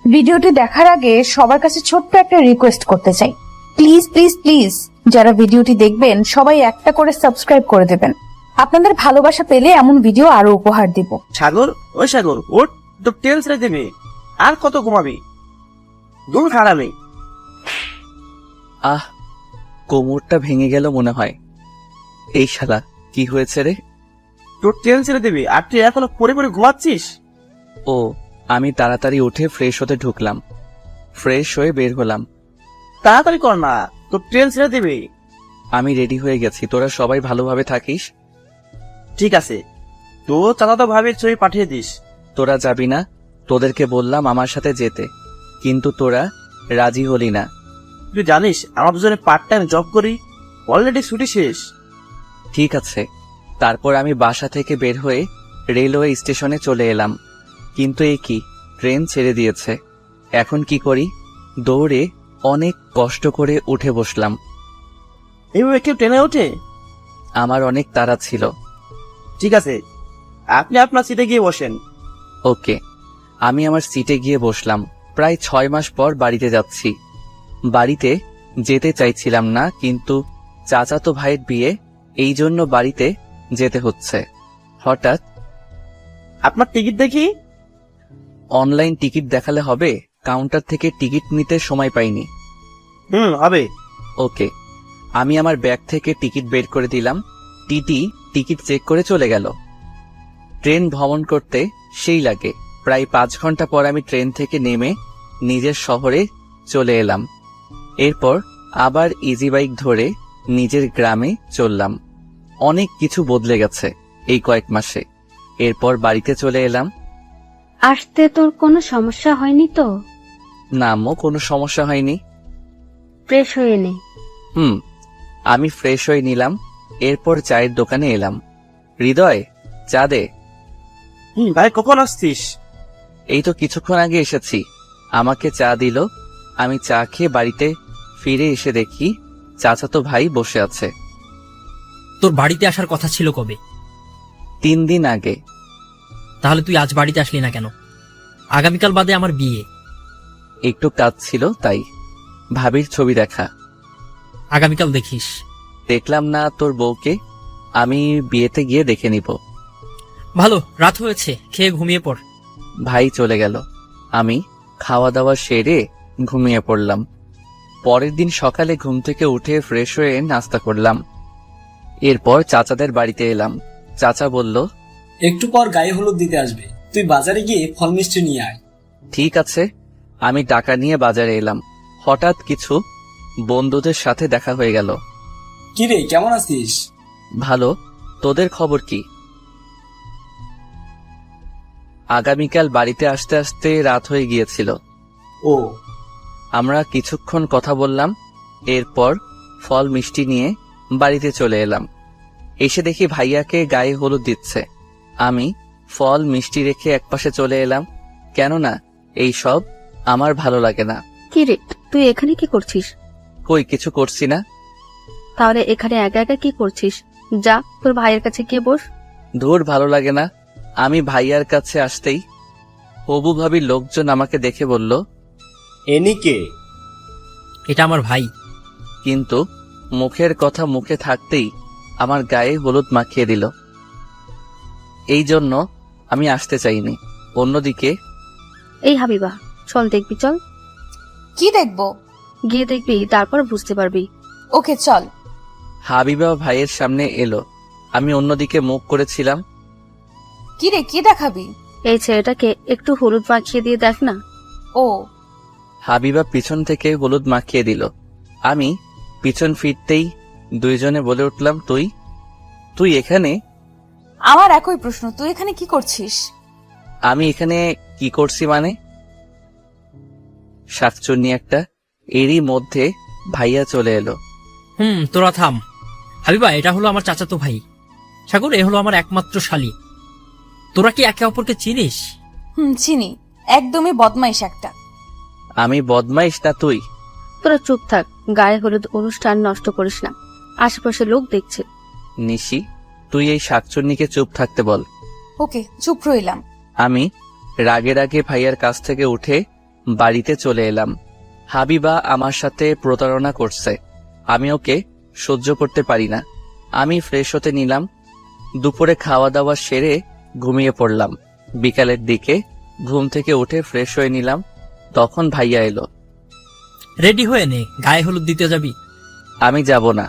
ভিডিওটি দেখার আগে সবার কাছে ছোট্ট একটা রিকোয়েস্ট করতে চাই, প্লিজ প্লিজ প্লিজ যারা ভিডিওটি দেখবেন সবাই একটা করে সাবস্ক্রাইব করে দেবেন। আপনাদের ভালোবাসা পেলে এমন ভিডিও আরো উপহার দিব। সাগর, ওই সাগর ওঠ, তো তেল ছেড়ে দেবে। আর কত ঘুমাবি? দূর খারাপে। আহ, কোমরটা ভেঙে গেল মনে হয়। এই শালা কি হয়েছে রে? তোর তেল ছেড়ে দেবে আর তুই এখনো পরে পরে ঘুমাচ্ছিস? ও, আমি তাড়াতাড়ি উঠে ফ্রেশ হতে ঢুকলাম। ফ্রেশ হয়ে বের হলাম। তাড়াতাড়ি কর না, তোর তেল ছেড়ে দেবে। আমি রেডি হয়ে গেছি, তোরা সবাই ভালোভাবে থাকিস। ঠিক আছে, তো চাচাতো ভাবে ছবি পাঠিয়ে দিস। তোরা যাবি না? তোদেরকে বললাম আমার সাথে যেতে, কিন্তু তোরা রাজি হলি না। তুই জানিস আমরা দুজনে পার্ট টাইম জব করি, অলরেডি ছুটি শেষ। ঠিক আছে। তারপর আমি বাসা থেকে বের হয়ে রেলওয়ে স্টেশনে চলে এলাম, কিন্তু এই কি, ট্রেন ছেড়ে দিয়েছে। এখন কি করি? দৌড়ে অনেক কষ্ট করে উঠে বসলাম। এইভাবে কেউ ট্রেনে ওঠে? আমার অনেক তাড়া ছিল। ঠিক আছে, আপনি আপনার সিটে গিয়ে বসেন। ওকে। আমি আমার সিটে গিয়ে বসলাম। প্রায় 6 মাস পর বাড়িতে যাচ্ছি। বাড়িতে যেতে চাইছিলাম না, কিন্তু চাচাতো ভাইয়ের বিয়ে, এই জন্য বাড়িতে যেতে হচ্ছে। হঠাৎ আপনার টিকিট দেখি। অনলাইন টিকিট দেখালে হবে? কাউন্টার থেকে টিকিট নিতে সময় পাইনি। হবে। ওকে। আমি আমার ব্যাগ থেকে টিকিট বের করে দিলাম। টিটি টিকিট চেক করে চলে গেল। ট্রেন ভ্রমণ করতে সেই লাগে। প্রায় 5 ঘন্টা পর আমি ট্রেন থেকে নেমে নিজের শহরে চলে এলাম। এরপর আবার ইজি বাইক ধরে নিজের গ্রামে চললাম। অনেক কিছু বদলে গেছে এই কয়েক মাসে। এরপর বাড়িতে চলে এলাম। আসতে তোর কোনো সমস্যা হয়নি তো? না আম্মু, কোনো সমস্যা হয়নি। ফ্রেশ হয়ে নে। আমি ফ্রেশ হয়ে নিলাম। এরপর চায়ের দোকানে এলাম। হৃদয়, চা দে। ভাই কখন আসছিস? এই তো কিছুক্ষণ আগে এসেছি। আমাকে চা দিল। আমি চা খেয়ে বাড়িতে ফিরে এসে দেখি চাচাতো ভাই বসে আছে। তোর বাড়িতে আসার কথা ছিল কবে? 3 দিন আগে। তাহলে তুই আজ বাড়িতে আসলি না কেন? আগামীকাল বাদে আমার বিয়ে। একটু কাজ ছিল তাই। ভাবির ছবি দেখা। আগামীকাল দেখিস। দেখলাম না তোর বউকে। আমি বিয়েতে গিয়ে দেখে নিব। ভালো, রাত হয়েছে, খেয়ে ঘুমিয়ে পড়। ভাই চলে গেল। আমি খাওয়া দাওয়া সেরে ঘুমিয়ে পড়লাম। পরের দিন সকালে ঘুম থেকে উঠে ফ্রেশ হয়ে নাস্তা করলাম। এরপর চাচাদের বাড়িতে এলাম। চাচা বলল, একটু পর গায়ে হলুদ দিতে আসবে, তুই বাজারে গিয়ে ফল মিষ্টি নিয়ে আয়। ঠিক আছে। আমি টাকা নিয়ে বাজারে এলাম। হঠাৎ কিছু বন্ধুদের সাথে দেখা হয়ে গেল। কিরে, কেমন আছিস? ভালো, তোদের খবর কি? আগামীকাল বাড়িতে আসতে আসতে রাত হয়ে গিয়েছিল। ও, আমরা কিছুক্ষণ কথা বললাম। এরপর ফল মিষ্টি নিয়ে বাড়িতে চলে এলাম। এসে দেখি ভাইয়াকে গায়ে হলুদ দিচ্ছে। আমি ফল মিষ্টি রেখে একপাশে চলে এলাম, কেননা এই সব আমার ভালো লাগে না। কি রে, তুই এখানে কি করছিস? কই কিছু করছি না। তাহলে এখানে একা একা কি করছিস? যা, তোর ভাইয়ের কাছে গিয়ে বস। ধুর, ভালো লাগে না। আমি ভাইয়ার কাছে আসতেই হবু ভাবির লোকজন আমাকে দেখে বলল, এনিকে? এটা আমার ভাই। কিন্তু মুখের কথা মুখে থাকতেই আমার গায়ে হলুদ মাখিয়ে দিল। এই জন্য আমি আসতে চাইনি। অন্যদিকে এই হাবিবা, চল দেখবি, চল। কি দেখবো? গিয়ে দেখবি, তারপর বুঝতে পারবি। ওকে চল। হাবিবা ভাইয়ের সামনে এলো। আমি অন্যদিকে মুখ করেছিলাম। কি রে, কি দেখাবি? এই ছেলেটাকে একটু হলুদ মাখিয়ে দিয়ে দেখ না। ও, হাবিবা পিছন থেকে হলুদ মাখিয়ে দিল। আমি পিছন ফিরতেই দুইজনে বলে উঠলাম, তুই তুই এখানে? আমার একই প্রশ্ন, তুই এখানে কি করছিস? আমি এখানে কি করছি মানে? শাকচুন্নি একটা। এরই মধ্যে ভাইয়া চলে এলো। তোরা থাম। হাবিবা, এটা হলো আমার চাচাতো ভাই। সাগর, এ হলো আমার একমাত্র শালী। তোরা কি একে অপরকে চিনিস? চিনি। একদমই বদমাইশ একটা। আমি বদমাইশ না তুই? তোরা চুপ থাক, গায়ে হলুদ অনুষ্ঠান নষ্ট করিস না, আশেপাশে লোক দেখছে। নিশি, তুই এই শাকচুন্নিকে চুপ থাকতে বল। ওকে, চুপ রইলাম। আমি রাগে রাগে ভাইয়ার কাছ থেকে উঠে বাড়িতে চলে এলাম। হাবিবা আমার সাথে প্রতারণা করছে, আমি ওকে সহ্য করতে পারি না। আমি ফ্রেশ হতে নিলাম। দুপুরে খাওয়া দাওয়া সেরে ঘুমিয়ে পড়লাম। বিকালের দিকে ঘুম থেকে উঠে ফ্রেশ হয়ে নিলাম, তখন ভাইয়া এলো। রেডি হয়ে নে, গায়ে হলুদ দিতে যাবি। আমি যাব না।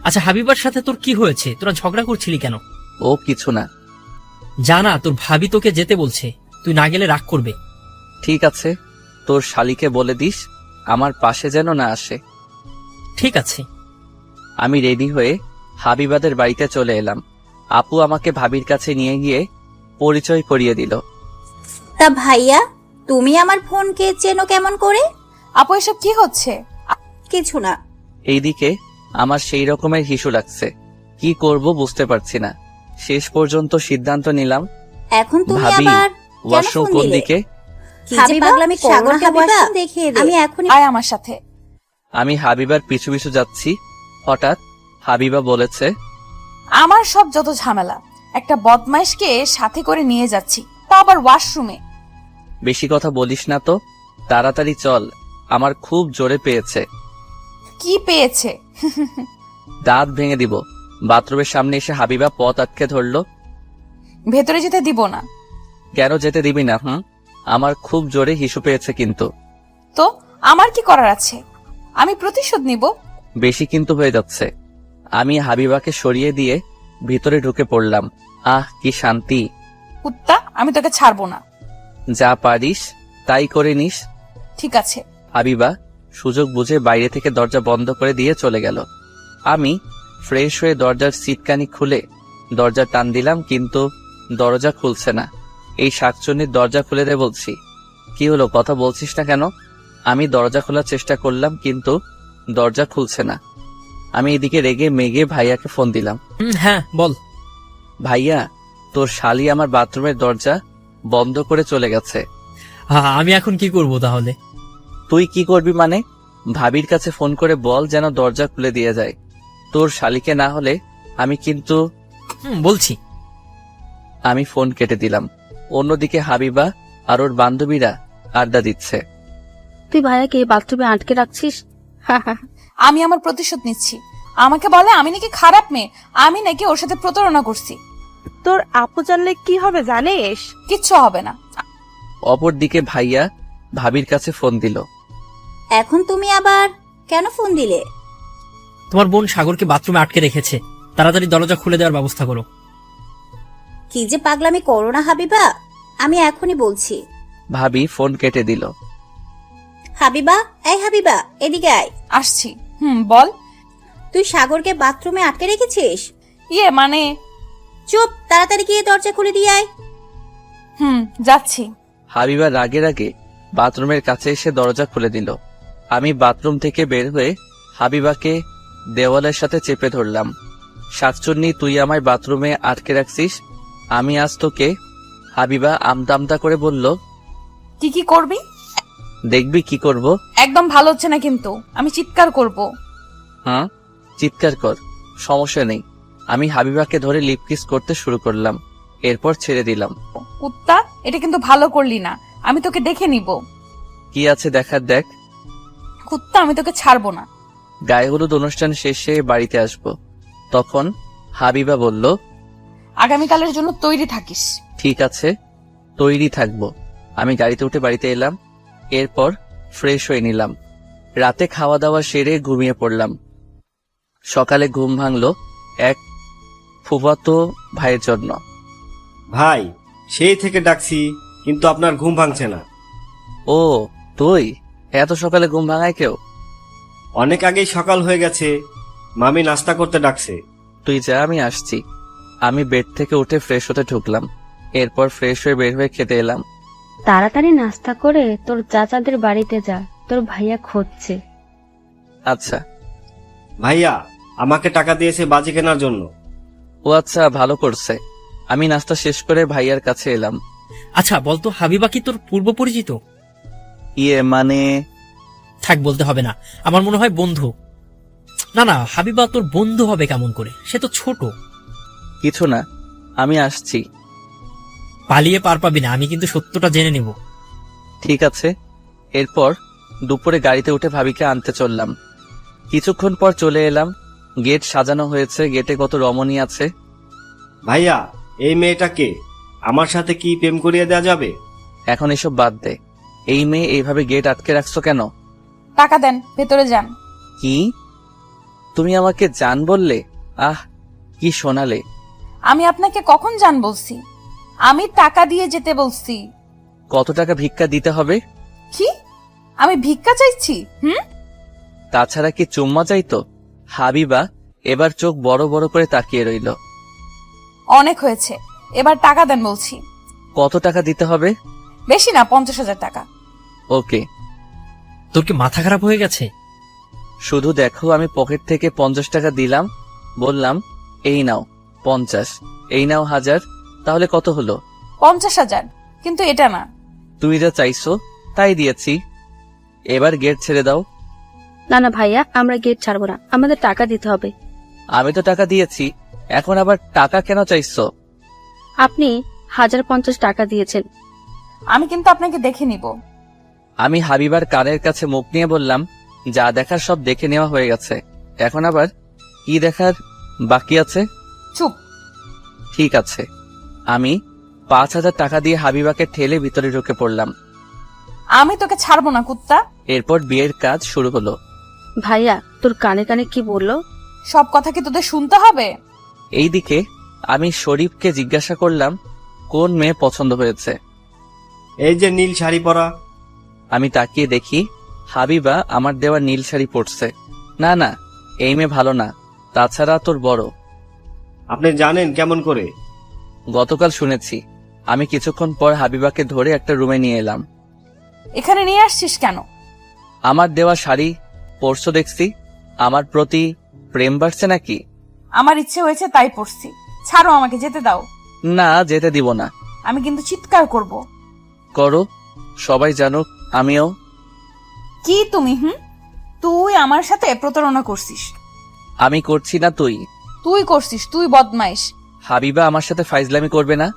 আচ্ছা হাবিবার সাথে তোর কি হয়েছে? তোরা ঝগড়া করছিলি কেন? ও কিছু না। জানা তোর ভাবি তোকে যেতে বলছে, তুই না গেলে রাগ করবে। ঠিক আছে, তোর শালিকে বলে দিস আমার পাশে যেন না আসে। ঠিক আছে। আমি রেডি হয়ে হাবিবাদের বাড়িতে চলে এলাম। আপু আমাকে ভাবির কাছে নিয়ে গিয়ে পরিচয় করিয়ে দিল। তা ভাইয়া, তুমি আমার ফোনকে চেনো কেমন করে? আপু এসব কি হচ্ছে? কিছু না। এইদিকে আমার সেই রকমের হিসু লাগছে, কি করব বুঝতে পারছি না। শেষ পর্যন্ত সিদ্ধান্ত নিলাম, এখন তুমি ভাবি আবার কেন ওয়াশরুম ফোন কোন দিলে? দিকে? কি যে পাগলামি করো না হাবিবা, দেখিয়ে দে। আমি এখনই আয় আমার সাথে। আমি হাবিবার পিছু পিছু যাচ্ছি। হঠাৎ হাবিবা বলেছে, আমার সব যত ঝামেলা, একটা বদমাইশকে সাথে করে নিয়ে যাচ্ছি, তা আবার ওয়াশরুমে। বেশি কথা বলিস না তো, তাড়াতাড়ি চল, আমার খুব জোরে পেয়েছে। কি পেয়েছে? দাঁত ভেঙে দিব। বাথরুমের সামনে এসে হাবিবা পথ আটকে ধরলো। ভেতরে যেতে দিব না। কেন যেতে দিবি না? আমার খুব জোরে হিসু পেয়েছে কিন্তু। তো আমার কি করার আছে? আমি প্রতিশোধ নিব। বেশি কিন্তু হয়ে যাচ্ছে। আমি হাবিবাকে সরিয়ে দিয়ে ভিতরে ঢুকে পড়লাম। আহ কি শান্তি। কুত্তা, আমি তোকে ছাড়বো না। যা পারিস তাই করে নিস। ঠিক আছে। হাবিবা সুযোগ বুঝে বাইরে থেকে দরজা বন্ধ করে দিয়ে চলে গেল। আমি ফ্রেশ হয়ে দরজার সিটকানি খুলে দরজা টান দিলাম, কিন্তু দরজা খুলছে না। এই শাকচুন্নির দরজা খুলে দে বলছি। কি হলো, কথা বলছিস না কেন? আমি দরজা খোলার চেষ্টা করলাম, কিন্তু দরজা খুলছে না। আমি এদিকে রেগে মেগে ভাইয়াকে ফোন দিলাম। হ্যাঁ বল। ভাইয়া, তোর শালি আমার বাথরুমের দরজা বন্ধ করে চলে গেছে। আমি এখন কি করব তাহলে? তুই কি করবি মানে? ভাবির কাছে ফোন করে বল যেন দরজা খুলে দিয়ে যায়। তোর শালিকে না হলে আমি কিন্তু। বলছি। আমি ফোন কেটে দিলাম। অন্যদিকে হাবিবা আর ওর বান্ধবীরা আড্ডা দিচ্ছে। তুই ভাইয়াকে বাথরুমে আটকে রাখছিস? আমি আমার প্রতিশোধ নিচ্ছি। আমাকে বলে আমি নাকি খারাপ মেয়ে, আমি নাকি ওর সাথে প্রতারণা করছি। তোর আপু জানলে কি হবে জানিস? কিচ্ছু হবে না। অপরদিকে ভাইয়া ভাবির কাছে ফোন দিল। এখন তুমি আবার কেন ফোন দিলে? তোমার বোন সাগরকে বাথরুমে আটকে রেখেছে, তাড়াতাড়ি দরজা খুলে দেওয়ার ব্যবস্থা করো। কি যে পাগলামি করো না হাবিবা, আমি এখনই বলছি। ভাবি ফোন কেটে দিল। হাবিবা, এই হাবিবা, এদিকে আয়। আসছি। বল। তুই সাগরকে বাথরুমে আটকে রেখেছিস? ইয়ে মানে। চুপ, তাড়াতাড়ি গিয়ে দরজা খুলে দিয়ে আয়। যাচ্ছি। হাবিবা রাগে রাগে বাথরুমের কাছে এসে দরজা খুলে দিল। আমি বাথরুম থেকে বের হয়ে হাবিবাকে দেওয়ালের সাথে চেপে ধরলাম। শাকচুন্নি, তুই আমায় বাথরুমে আটকে রাখছিস, আমি আজ তোকে। হাবিবা আমদামদা করে বলল, কি করবি? দেখবি কি করব। একদম ভালো হচ্ছে না কিন্তু, আমি চিৎকার করব। হ্যাঁ, চিৎকার কর, সমস্যা নেই। আমি হাবিবাকে ধরে লিপ কিস করতে শুরু করলাম, এরপর ছেড়ে দিলাম। কুত্তা, এটা কিন্তু ভালো করলি না, আমি তোকে দেখে নিব। কি আছে দেখার দেখ। কুত্তা, আমি তোকে ছাড়বো না। গায়ে হলুদ অনুষ্ঠান শেষে বাড়িতে আসব। তখন হাবিবা বলল, আগামীকালের জন্য তৈরি থাকিস। ঠিক আছে, তৈরি থাকবো। আমি গাড়িতে উঠে বাড়িতে এলাম, এরপর ফ্রেশ হয়ে নিলাম। রাতে খাওয়া দাওয়া সেরে ঘুমিয়ে পড়লাম। সকালে ঘুম ভাঙলো এক ফুফাতো ভাইয়ের জন্য। ভাই, সেই থেকে ডাকছি কিন্তু আপনার ঘুম ভাঙছে না। ও তুই? এত সকালে ঘুম ভাঙায় কেউ? অনেক আগেই সকাল হয়ে গেছে, মামি নাস্তা করতে ডাকছে। তুই যা, আমি আসছি। আমি বেড থেকে উঠে ফ্রেশ হতে ঢুকলাম, এরপর ফ্রেশ হয়ে বের হয়ে খেতে এলাম। তাড়াতাড়ি নাস্তা করে তোর চাচাদের বাড়িতে যা, তোর ভাইয়া খুঁজছে। আচ্ছা। ভাইয়া আমাকে টাকা দিয়েছে বাজি কেনার জন্য। ও আচ্ছা, ভালো করছে। আমি নাস্তা শেষ করে ভাইয়ার কাছে এলাম। আচ্ছা বলতো, হাবিবা কি তোর পূর্ব পরিচিত? ইয়ে মানে। থাক, বলতে হবে না, আমার মনে হয় বন্ধু। না, হাবিবা তোর বন্ধু হবে কেমন করে? সে তো ছোট। কিছু না, আমি আসছি। পালিয়ে পার পাবি না, আমি কিন্তু সত্যটা জেনে নেব। ঠিক আছে, এরপর দুপুরে গাড়িতে উঠে ভাবিকে আনতে চললাম। কিছুক্ষণ পর চলে এলাম। গেট সাজানো হয়েছে, গেটে কত রমণী আছে। ভাইয়া, এই মেয়েটাকে আমার সাথে কি প্রেম করিয়ে দেওয়া যাবে? এখন এসব বাদ দে। এই মেয়ে এইভাবে গেট আটকে রাখছো কেন? টাকা দেন, ভেতরে যান। কি? তুমি আমাকে জান বললে? আহ, কি শোনালে। আমি আপনাকে কখন জান বলছি? আমি টাকা দিয়ে যেতে বলছি। কত টাকা ভিক্ষা দিতে হবে? কি? আমি ভিক্ষা চাইছি? তাছাড়া কি চুম্মা চাইতো? হাবিবা এবার চোখ বড় বড় করে তাকিয়ে রইল। অনেক হয়েছে, এবার টাকা দেন বলছি। কত টাকা দিতে হবে? বেশি না, 50,000 টাকা। ওকে। তোর কি মাথা খারাপ হয়ে গেছে? শুধু দেখো, আমি পকেট থেকে 50 টাকা দিলাম, বললাম এই নাও 50, এই নাও 1000, তাহলে কত হলো? 50,000, কিন্তু এটা না। তুমি যা চাইছো তাই দিয়েছি, এবার গেট ছেড়ে দাও। না না ভাইয়া, আমরা গেট ছাড়বো না, আমাদের টাকা দিতে হবে। আমি তো টাকা দিয়েছি, এখন আবার টাকা কেন চাইছো? আপনি 1050 টাকা দিয়েছেন। আমি কিন্তু আপনাকে দেখে নিব। আমি হাবিবার কানের কাছে মুখ নিয়ে বললাম, যা দেখার সব দেখে নেওয়া হয়ে গেছে, এখন আবার কি দেখার বাকি আছে? চুপ। ঠিক আছে। আমি 5000 টাকা দিয়ে হাবিবাকে ঠেলে ভিতরে ঢুকে পড়লাম। আমি তোকে ছাড়বো না, কুত্তা। এরপর বিয়ের কাজ শুরু হলো। ভাইয়া, তোর কানে কানে কি বললো? সব কথা কি তোদের শুনতে হবে? এইদিকে আমি শরীফকে জিজ্ঞাসা করলাম কোন মেয়ে পছন্দ হয়েছে। এই যে নীল শাড়ি পরা। আমি তাকিয়ে দেখি হাবিবা আমার দেওয়া নীল শাড়ি পরছে। না না, এই মেয়ে ভালো না, তাছাড়া তোর বড়। আপনি জানেন কেমন করে? গতকাল শুনেছি। আমি কিছুক্ষণ পর হাবিবাকে ধরে একটা রুমে নিয়ে এলাম। এখানে নিয়ে আসছিস কেন? আমার দেওয়া শাড়ি পরছো দেখছি, আমার প্রতি প্রেম বাড়ছে নাকি? আমার ইচ্ছে হয়েছে তাই পড়ছি। ছাড়ো, আমাকে যেতে দাও। না, যেতে দিব না। আমি কিন্তু চিৎকার করব। করো, সবাই জানুক আমিও। কি তুমি? তুই আমার সাথে প্রতারণা করছিস। আমি করছি না, তুই। তুই করছিস, তুই বদমাইশ। হাবিবা আমার সাথে ফাইজলামি করবে না।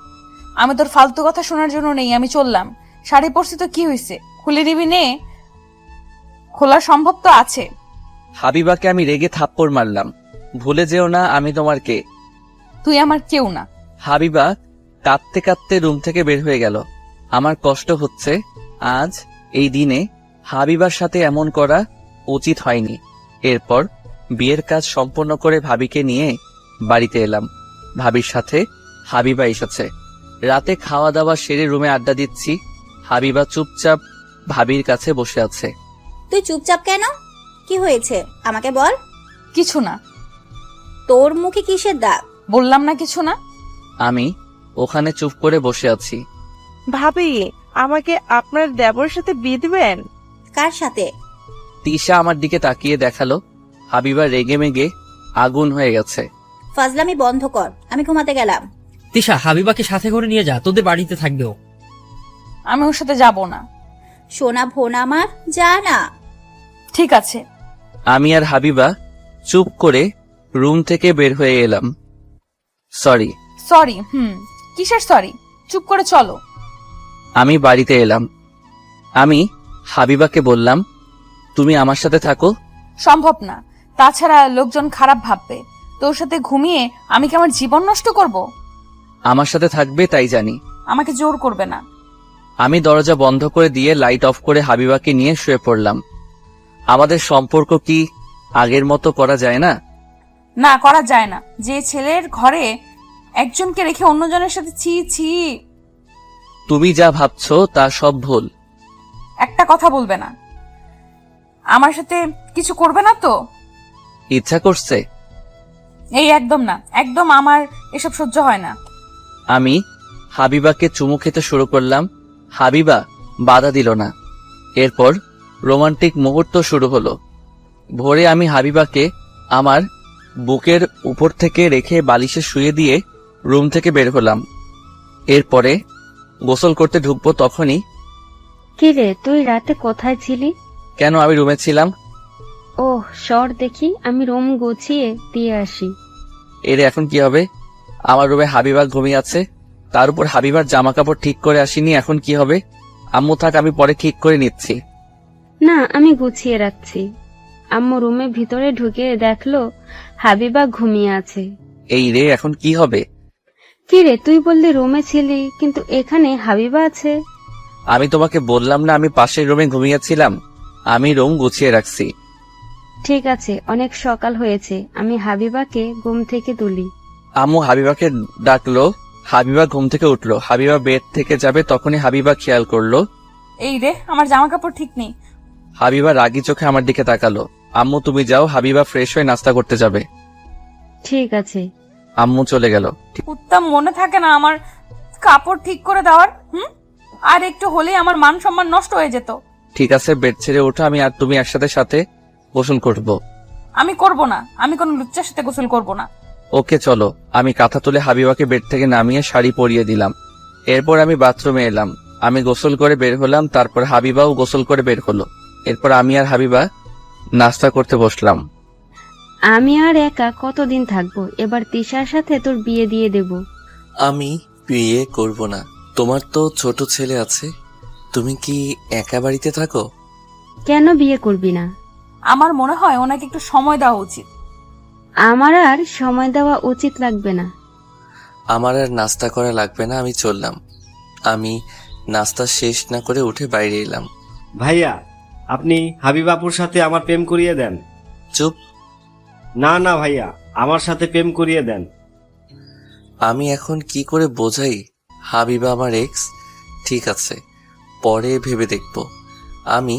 আমি তোর ফালতু কথা শোনার জন্য নেই, আমি চললাম। শাড়ি পরছি তো কি হয়েছে, খুলে নিবি নে। খোলা সম্ভব তো আছে। হাবিবাকে আমি রেগে থাপ্পড় মারলাম। ভুলে যেও না আমি তোমার কে। তুই আমার কেউ না। হাবিবা কাঁদতে কাঁদতে রুম থেকে বের হয়ে গেল। আমার কষ্ট হচ্ছে, আজ এই দিনে হাবিবার সাথে এমন করা উচিত হয়নি। এরপর বিয়ের কাজ সম্পন্ন করে ভাবিকে নিয়ে বাড়িতে এলাম। ভাবির সাথে হাবিবা এসেছে। রাতে খাওয়া দাওয়া সেরে রুমে আড্ডা দিচ্ছি। হাবিবা চুপচাপ ভাবির কাছে বসে আছে। তুই চুপচাপ কেন? কি হয়েছে আমাকে বল। কিছু না। তোর মুখে কিসের দাগ? বললাম না কিছু না। আমি ওখানে চুপ করে বসে আছি। ভাবি, আমাকে আপনার দেবরের সাথে বিয়ে দিবেন? কার সাথে? তিশা আমার দিকে তাকিয়ে দেখালো। হাবিবা রেগে মেগে আগুন হয়ে গেছে। ফাজলামি বন্ধ কর, আমি ঘুমাতে গেলাম। তিশা, হাবিবাকে সাথে করে নিয়ে যা, তোদের বাড়িতে থাকবেও। আমি ওর সাথে যাব না। সোনা ভোনা আমার, যা না। ঠিক আছে। আমি আর হাবিবা চুপ করে রুম থেকে বের হয়ে এলাম। সরি। সরি? কিসের সরি? চুপ করে চলো। আমি বাড়িতে এলাম। আমি হাবিবাকে বললাম, তুমি আমার সাথে থাকো। সম্ভব না, তাছাড়া লোকজন খারাপ ভাববে। তোর সাথে ঘুমিয়ে আমি কি আমার জীবন নষ্ট করব? আমার সাথে থাকবে তাই জানি। আমাকে জোর করবে না। আমি দরজা বন্ধ করে দিয়ে লাইট অফ করে হাবিবাকে নিয়ে শুয়ে পড়লাম। আমাদের সম্পর্ক কি আগের মতো করা যায় না? না, করা যায় না। যে ছেলের ঘরে একজনকে রেখে অন্যজনের সাথে ছি ছি। তুমি যা ভাবছো তা সব ভুল। একটা কথা বলবে না। আমার সাথে কিছু করবে না তো? ইচ্ছা করছে? এই একদম না, একদম আমার এসব সহ্য হয় না। আমি হাবিবাকে চুমু খেতে শুরু করলাম। হাবিবা বাধা দিল না। এরপর রোমান্টিক মুহূর্ত শুরু হলো। ভোরে আমি হাবিবাকে আমার বুকের উপর থেকে রেখে বালিশে শুয়ে দিয়ে রুম থেকে বের হলাম। এরপরে গোসল করতে ঢুকবো, তখনই কি রে, তুই রাতে কোথায় ছিলি? কেন, আমি রুমে ছিলাম। ওহ, সর দেখি, আমি রুম গুছিয়ে দিয়ে আসি। এর এখন কি হবে? আমার রুমে হাবিবা ঘুমিয়ে আছে, তার উপর হাবিবার জামা কাপড় ঠিক করে আসিনি, এখন কি হবে? আম্মু থাক, আমি পরে ঠিক করে নিচ্ছি। না, আমি গুছিয়ে রাখছি। আম্মু রুমের ভিতরে ঢুকে দেখলো হাবিবা ঘুমিয়ে আছে। এই রে, এখন কি হবে? কি রে, তুই বললি রুমে ছিলি, কিন্তু এখানে হাবিবা আছে। আমি তোমাকে বললাম না আমি পাশের রুমে ঘুমিয়েছিলাম? আমি রুম গুছিয়ে রাখছি। ঠিক আছে, অনেক সকাল হয়েছে, আমি হাবিবাকে ঘুম থেকে তুলি। আম্মু হাবিবাকে ডাকলো। হাবিবা ঘুম থেকে উঠলো। হাবিবা বেড থেকে যাবে তখনই হাবিবা খেয়াল করলো এই রে, আমার জামা কাপড় ঠিক নেই। হাবিবা রাগী চোখে আমার দিকে তাকালো। আম্মু তুমি যাও, হাবিবা ফ্রেশ হয়ে নাস্তা করতে যাবে। ঠিক আছে। আম্মু চলে গেল। উত্তম মনে থাকে না আমার কাপড় ঠিক করে দেওয়ার? আর একটু হলেই আমার মান সম্মান নষ্ট হয়ে যেত। ঠিক আছে, বেড ছেড়ে ওঠো, আমি আর তুমি একসাথে সাথে গোসল করব। আমি করব না, আমি কোনো লুচ্চার সাথে গোসল করব না। ওকে চলো। আমি কাঁথা তুলে হাবিবাকে বেড থেকে নামিয়ে শাড়ি পরিয়ে দিলাম। এরপর আমি বাথরুমে এলাম। আমি গোসল করে বের হলাম, তারপর হাবিবাও গোসল করে বের হলো। এরপর আমি আর হাবিবা নাস্তা করতে বসলাম। আমি আর একা কতদিন থাকবো? এবার তিশার সাথে তোর বিয়ে দিয়ে দেব। আমি বিয়ে করব না। তোমার তো ছোট ছেলে আছে, তুমি কি একা বাড়িতে থাকো? কেন বিয়ে করবি না? আমার মনে হয় ওনাকে একটু সময় দেওয়া উচিত। আমার আর সময় দেওয়া উচিত লাগবে না। আমার আর নাস্তা করা লাগবে না, আমি চললাম। আমি নাস্তা শেষ না করে উঠে বাইরে এলাম। ভাইয়া, আপনি হাবিবাপুর সাথে আমার প্রেম করিয়ে দেন। চুপ। না না ভাইয়া, আমার সাথে প্রেম করিয়ে দেন। আমি এখন কি করে বোঝাই হাবিবা আমার এক্স? ঠিক আছে, পরে ভেবে দেখব। আমি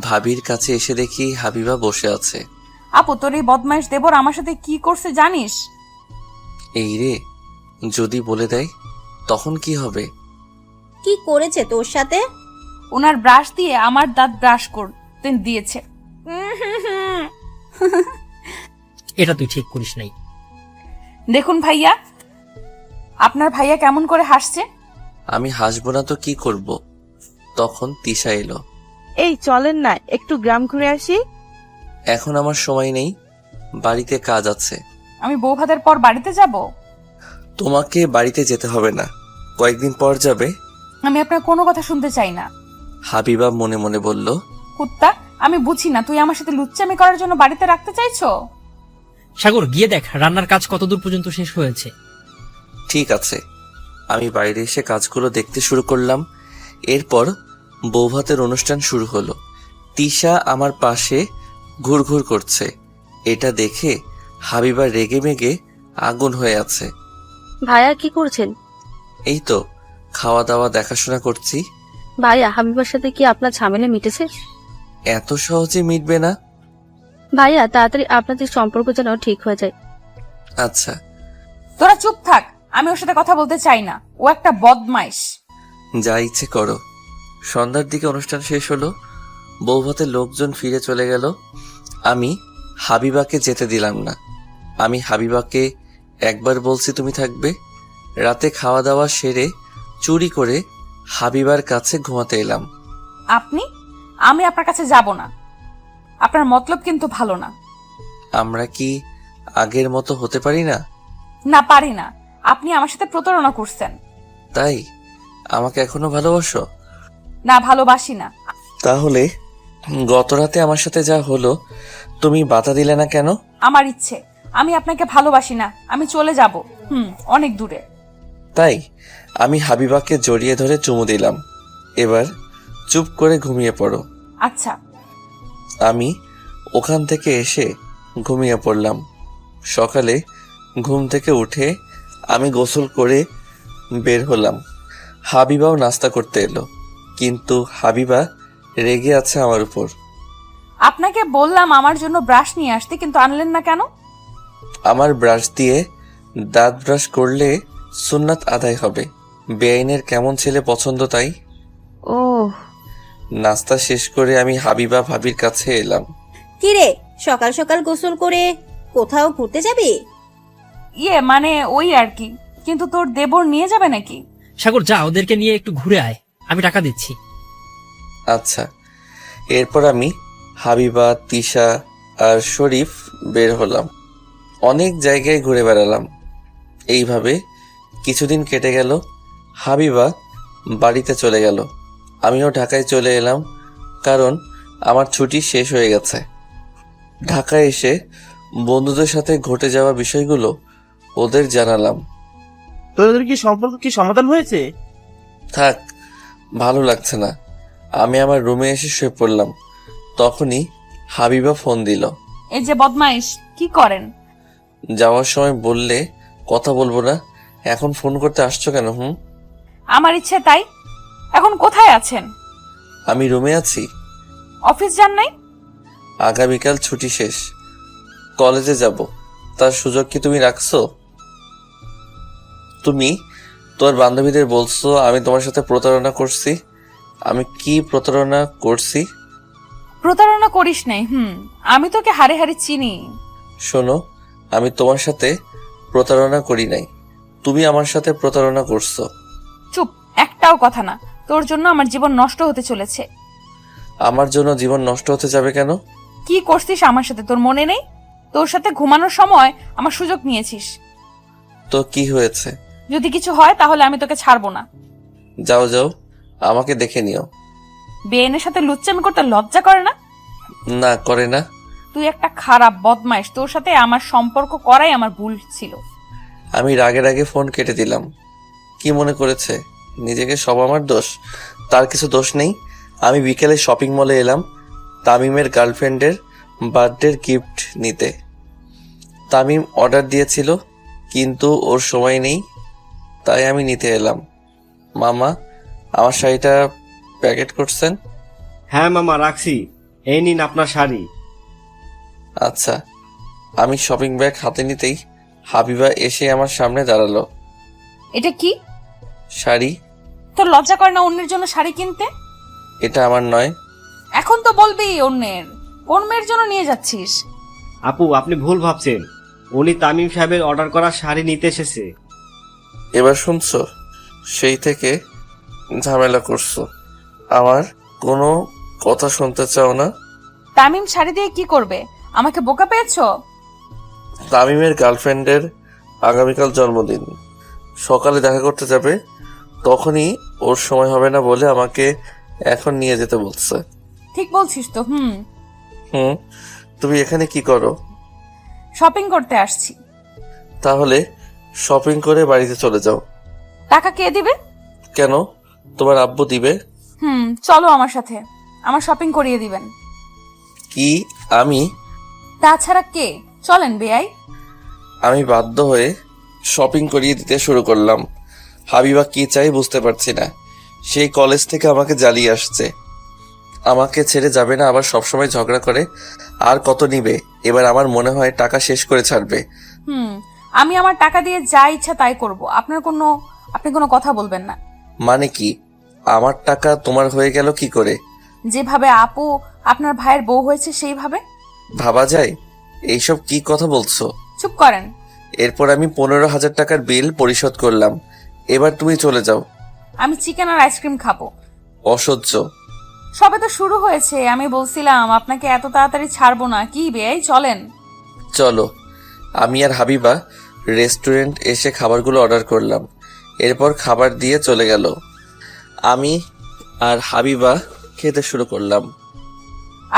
ভাবির কাছে এসে দেখি হাবিবা বসে আছে। আপু, তোর এই বদমাইশ দেবর আমার সাথে কি করছে জানিস? এই রে, যদি বলে দেয় তখন কি হবে? কি করেছে তোর সাথে? ওনার ব্রাশ দিয়ে আমার দাঁত ব্রাশ করতে দিয়েছে। এটা তুই ঠিক করিস নাই। দেখুন ভাইয়া, আপনার ভাইয়া কেমন করে হাসছে। আমি হাসবো না তো কি করব? তখন তিশা এলো। এই চলেন না, একটু গ্রাম ঘুরে আসি। এখন আমার সময় নেই, বাড়িতে কাজ আছে। আমি বউ ভাতের পর বাড়িতে যাব? তোমাকে বাড়িতে যেতে হবে না, কয়েকদিন পর যাবে। আমি আপনার কোনো কথা শুনতে চাই না। হাবিবা মনে মনে বলল। কুত্তা, আমি বুঝি না তুই আমার সাথে লুচ্চামি করার জন্য বাড়িতে রাখতে চাইছো? সাগর, গিয়ে দেখ রান্নার কাজ কতদূর পর্যন্ত শেষ হয়েছে। ঠিক আছে। আমি বাইরে এসে কাজগুলো দেখতে শুরু করলাম। এরপর বৌভাতের অনুষ্ঠান শুরু হলো। তিশা আমার পাশে ঘুরঘুর করছে। এটা দেখে হাবিবা রেগে মেগে আগুন হয়ে আছে। ভাইয়া কি করছেন? এই তো খাওয়া দাওয়া দেখাশোনা করছি। ভাইয়া, হাবিবার সাথে কি আপনার ঝামেলা মিটেছে? এত সহজে মিটবে না। ভাইয়া, তাড়াতাড়ি আপনাদের সম্পর্ক যেন ঠিক হয়ে যায়। আচ্ছা। তোরা চুপ থাক, আমি ওর সাথে কথা বলতে চাই না। ও একটা বদমাইশ। যা ইচ্ছে করো। সন্ধ্যার দিকে অনুষ্ঠান শেষ হলো। বৌভাতের লোকজন ফিরে চলে গেল। আমি হাবিবাকে যেতে দিলাম না। আমি হাবিবাকে একবার বলছি তুমি থাকবে। রাতে খাওয়া দাওয়া সেরে চুরি করে হাবিবার কাছে ঘুমাতে এলাম। আমি আপনার কাছে যাব না। আপনার মতলব কিন্তু ভালো না। আমরা কি আগের মতো হতে পারি না? না, পারি না। আপনি আমার সাথে প্রতারণা করছেন। তাই আমাকে এখনো ভালোবাসো? না, ভালোবাসি না। তাহলে গত রাতে আমার সাথে যা হলো তুমি বাধা দিলে না কেন? আমার ইচ্ছে, আমি আপনাকে ভালোবাসি না। আমি চলে যাব, অনেক দূরে। তাই আমি হাবিবাকে জড়িয়ে ধরে চুমু দিলাম। এবার চুপ করে ঘুমিয়ে পড়ো। আচ্ছা। আমি ওখান থেকে এসে ঘুমিয়ে পড়লাম। সকালে ঘুম থেকে উঠে আমি গোসল করে বের হলাম। হাবিবাও নাস্তা করতে এলো, কিন্তু হাবিবা রেগে আছে আমার উপর। আপনাকে বললাম আমার জন্য ব্রাশ নিয়ে আসতে, কিন্তু আনলেন না কেন? আমার ব্রাশ দিয়ে দাঁত ব্রাশ করলে সুন্নাত আদায় হবে। বেআইনের কেমন ছেলে পছন্দ তাই। ও, নাস্তা শেষ করে আমি হাবিবা ভাবির কাছে এলাম। কিরে, সকাল সকাল গোসল করে কোথাও ঘুরতে যাবি? মানে ওই আর কি। কিন্তু তোর দেবর নিয়ে যাবে নাকি? সাগর, যা ওদেরকে নিয়ে একটু ঘুরে আয়, আমি টাকা দিচ্ছি। আচ্ছা। এরপর আমি হাবিবা, তিশা আর শরীফ বের হলাম। অনেক জায়গায় ঘুরে বেড়ালাম। এইভাবে কিছুদিন কেটে গেল। হাবিবা বাড়িতে চলে গেল। আমিও ঢাকায় চলে এলাম, কারণ আমার ছুটি শেষ হয়ে গেছে। ঢাকায় এসে বন্ধুদের সাথে ঘটে যাওয়া বিষয়গুলো ওদের জানালাম। তোদের কি সম্পর্ক কি সমাধান হয়েছে? থাক, ভালো লাগছে না। আমি আমার রুমে এসে শুয়ে পড়লাম। তখনই হাবিবা ফোন দিল। এই যে বদমাইশ, কি করেন? যাওয়ার সময় বললে কথা বলবো না, এখন ফোন করতে আসছো কেন? আমার ইচ্ছে তাই। এখন কোথায় আছেন? আমি রুমে আছি। অফিস যান নাই? আগামীকাল ছুটি শেষ, কলেজে যাব। তার সুযোগ কি তুমি রাখছো? তুমি তোমার বান্ধবীদের বলছো আমি তোমার সাথে প্রতারণা করছি। আমি কি প্রতারণা করছি? প্রতারণা করিস নাই। আমি তোকে হারে হারে চিনি। শোনো, আমি তোমার সাথে প্রতারণা করি নাই, তুমি আমার সাথে প্রতারণা করছো। চুপ, একটাও কথা না। তোর জন্য আমার জীবন নষ্ট হতে চলেছে। আমার জন্য জীবন নষ্ট হতে যাবে কেন? কি করছিস আমার সাথে তোর মনে নেই? তোর সাথে ঘুমানোর সময় আমার সুযোগ নিয়েছিস। তো কি হয়েছে? যদি কিছু হয় তাহলে আমি তোকে ছাড়বো না। যাও যাও, আমাকে দেখে নিও। বেয়েনের সাথে লুচ্চামি করতে লজ্জা করে না? না, করে না। তুই একটা খারাপ বদমাইশ। তোর সাথে আমার সম্পর্ক করাই আমার ভুল ছিল। আমি রাগের আগে ফোন কেটে দিলাম। কি মনে করেছে নিজেকে সব আমার দোষ? তার কিছু দোষ নেই। আমি বিকেলে শপিং মলে এলাম তামিমের গার্লফ্রেন্ডের বার্থডের গিফট নিতে। তামিম অর্ডার দিয়েছিল কিন্তু ওর সময় নেই, তাই আমি নিতে এলাম। মামা, আমার শাড়িটা প্যাকেট করছেন? হ্যাঁ মামা, রাখছি। এই নিন আপনার শাড়ি। আচ্ছা। আমি শপিং ব্যাগ হাতে নিতেই হাবিবা এসে আমার সামনে দাঁড়ালো। এটা কি? শাড়ি। তোর লজ্জা করে না অন্যের জন্য শাড়ি কিনতে? এটা আমার নয়। এখন তো বলবি অন্যের। কোন মেয়ের জন্য নিয়ে যাচ্ছিস? আপু, আপনি ভুল ভাবছেন। উনি তামিম সাহেবের অর্ডার করা শাড়ি নিতে এসেছে। এবার শুনছো? সেই থেকে ঝামেলা করছো, আমার কোনো কথা শুনতে চাও না। তামিম শাড়ি দিয়ে কি করবে? আমাকে বোকা পেয়েছো? তামিমের গার্লফ্রেন্ডের আগামীকাল জন্মদিন, সকালে দেখা করতে যাবে। তখনই ওর সময় হবে না বলে আমাকে এখন নিয়ে যেতে বলছে। ঠিক বলছিস তো। তুমি এখানে কি করো? শপিং করতে আসছি। তাহলে শপিং করে বাড়িতে চলে যাও। টাকা কে দিবে? কেন, তোমার আব্বু দিবে। চলো আমার সাথে, আমার শপিং করিয়ে দিবেন। কি আমি? তাছাড়া কে? চলেন বেয়াই। আমি বাধ্য হয়ে শপিং করিয়ে দিতে শুরু করলাম। হাবিবা কি চাই বুঝতে পারছি না। সেই কলেজ থেকে আমাকে জ্বালিয়ে আসছে, আমাকে ছেড়ে যাবে না, আবার সবসময় ঝগড়া করে। আর কত নিবে? এবার আমার মনে হয় টাকা শেষ করে ছাড়বে। আমি আমার টাকা দিয়ে যা ইচ্ছা তাই করব। আপনি কোনো কথা বলবেন না। মানে কি? আমার টাকা তোমার হয়ে গেল কি করে? যেভাবে আপু আপনার ভাইয়ের বউ হয়েছে সেইভাবে। ভাবা যায়? এইসব কি কথা বলছো? চুপ করেন। এরপর আমি 15,000 টাকার বিল পরিশোধ করলাম। এবার তুমি চলে যাও। আমি চিকেন আর আইসক্রিম খাবো। অসহ্য। সবে তো শুরু হয়েছে। আমি বলছিলাম আপনাকে এত তাড়াতাড়ি ছাড়বো না। কি বেয়াই, চলেন। চলো। আমি আর হাবিবা রেস্টুরেন্ট এসে খাবারগুলো অর্ডার করলাম। এরপর খাবার দিয়ে চলে গেল। আমি আর হাবিবা খেতে শুরু করলাম।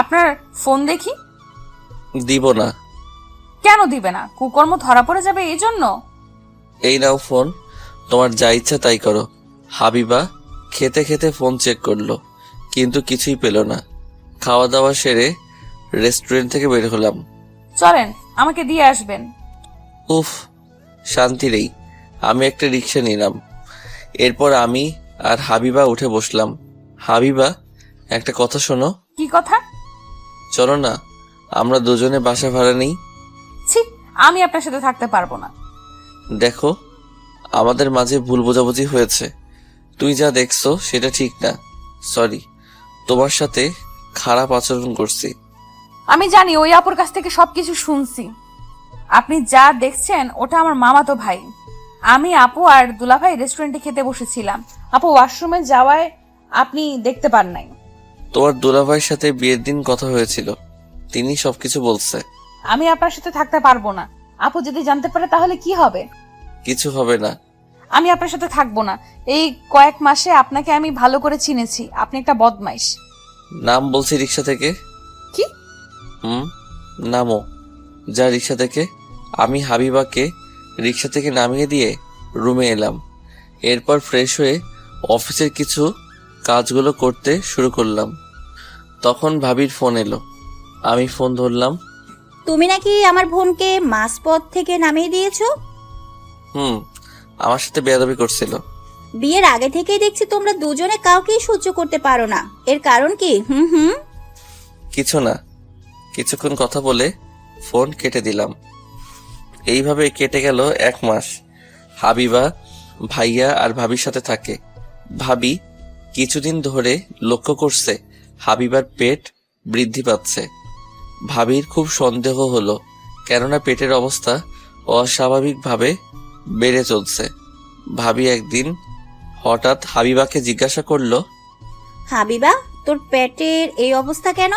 আপনার ফোন দেখি। দিব না। কেন দিবে না? কুকর্ম ধরা পড়ে যাবে এই জন্য? এই নাও ফোন, তোমার যা ইচ্ছা তাই করো। হাবিবা খেতে খেতে ফোন চেক করলো কিন্তু কিছুই পেল না। খাওয়া দাওয়া সেরে রেস্টুরেন্ট থেকে বের হলাম। চলেন, আমাকে দিয়ে আসবেন। উফ, শান্তি নেই। আমি একটা রিক্সা নিলাম। এরপর আমি আর হাবিবা উঠে বসলাম। হাবিবা, একটা কথা শোনো। কি কথা? চলো না, আমরা দুজনে বাসা ভাড়া নেই। ছি, আমি আপনার সাথে থাকতে পারবো না। দেখো, আমাদের মাঝে ভুল বোঝাবুঝি হয়েছে। তুই যা দেখছো সেটা ঠিক না। সরি, তোমার সাথে খারাপ আচরণ করছি। আমি জানি, ওই আপুর কাছ থেকে সবকিছু শুনছি। আপনি যা দেখছেন ওটা আমার মামাতো ভাই। আমি, আপু আর দুলাভাই রেস্টুরেন্টে খেতে বসেছিলাম। আপু ওয়াশরুমে যাওয়ায় আপনি দেখতে পান নাই। তোমার দুলাভাইয়ের সাথে বিয়ের দিন কথা হয়েছিল, তিনি সবকিছু বলছে। আমি আপনার সাথে থাকতে পারবো না। আপু যদি জানতে পারে তাহলে কি হবে? কিছু হবে না। আমি আপনার সাথে থাকবো না। এই কয়েক মাসে আপনাকে আমি ভালো করে চিনেছি। আপনি একটা বদমাইশ। নাম বলছি রিক্সা থেকে। কি? নামো। যা রিক্সা থেকে। আমি হাবিবাকে রিক্সা থেকে নামিয়ে দিয়ে রুমে এলাম। এরপর ফ্রেশ হয়ে অফিসের কিছু কাজগুলো করতে শুরু করলাম। তখন ভাবির ফোন এলো। আমি ফোন ধরলাম। তুমি নাকি আমার বোনকে মাঝপথ থেকে নামিয়ে দিয়েছো? আমার সাথে বেয়াদবি করছিল। বিয়ের আগে থেকেই দেখছি তোমরা দুজনে কাউকেই সহ্য করতে পারো না, এর কারণ কি? কিছু না। কিছুক্ষণ কথা বলে ফোন কেটে দিলাম। এইভাবে কেটে গেল 1 মাস। হাবিবা ভাইয়া আর ভাবির সাথে থাকে। ভাবি কিছুদিন ধরে লক্ষ্য করছে হাবিবার পেট বৃদ্ধি পাচ্ছে। ভাবির খুব সন্দেহ হলো, কেননা পেটের অবস্থা অস্বাভাবিকভাবে বেড়ে চলছে। ভাবি একদিন হঠাৎ হাবিবাকে জিজ্ঞাসা করলো, হাবিবা, তোর পেটের এই অবস্থা কেন?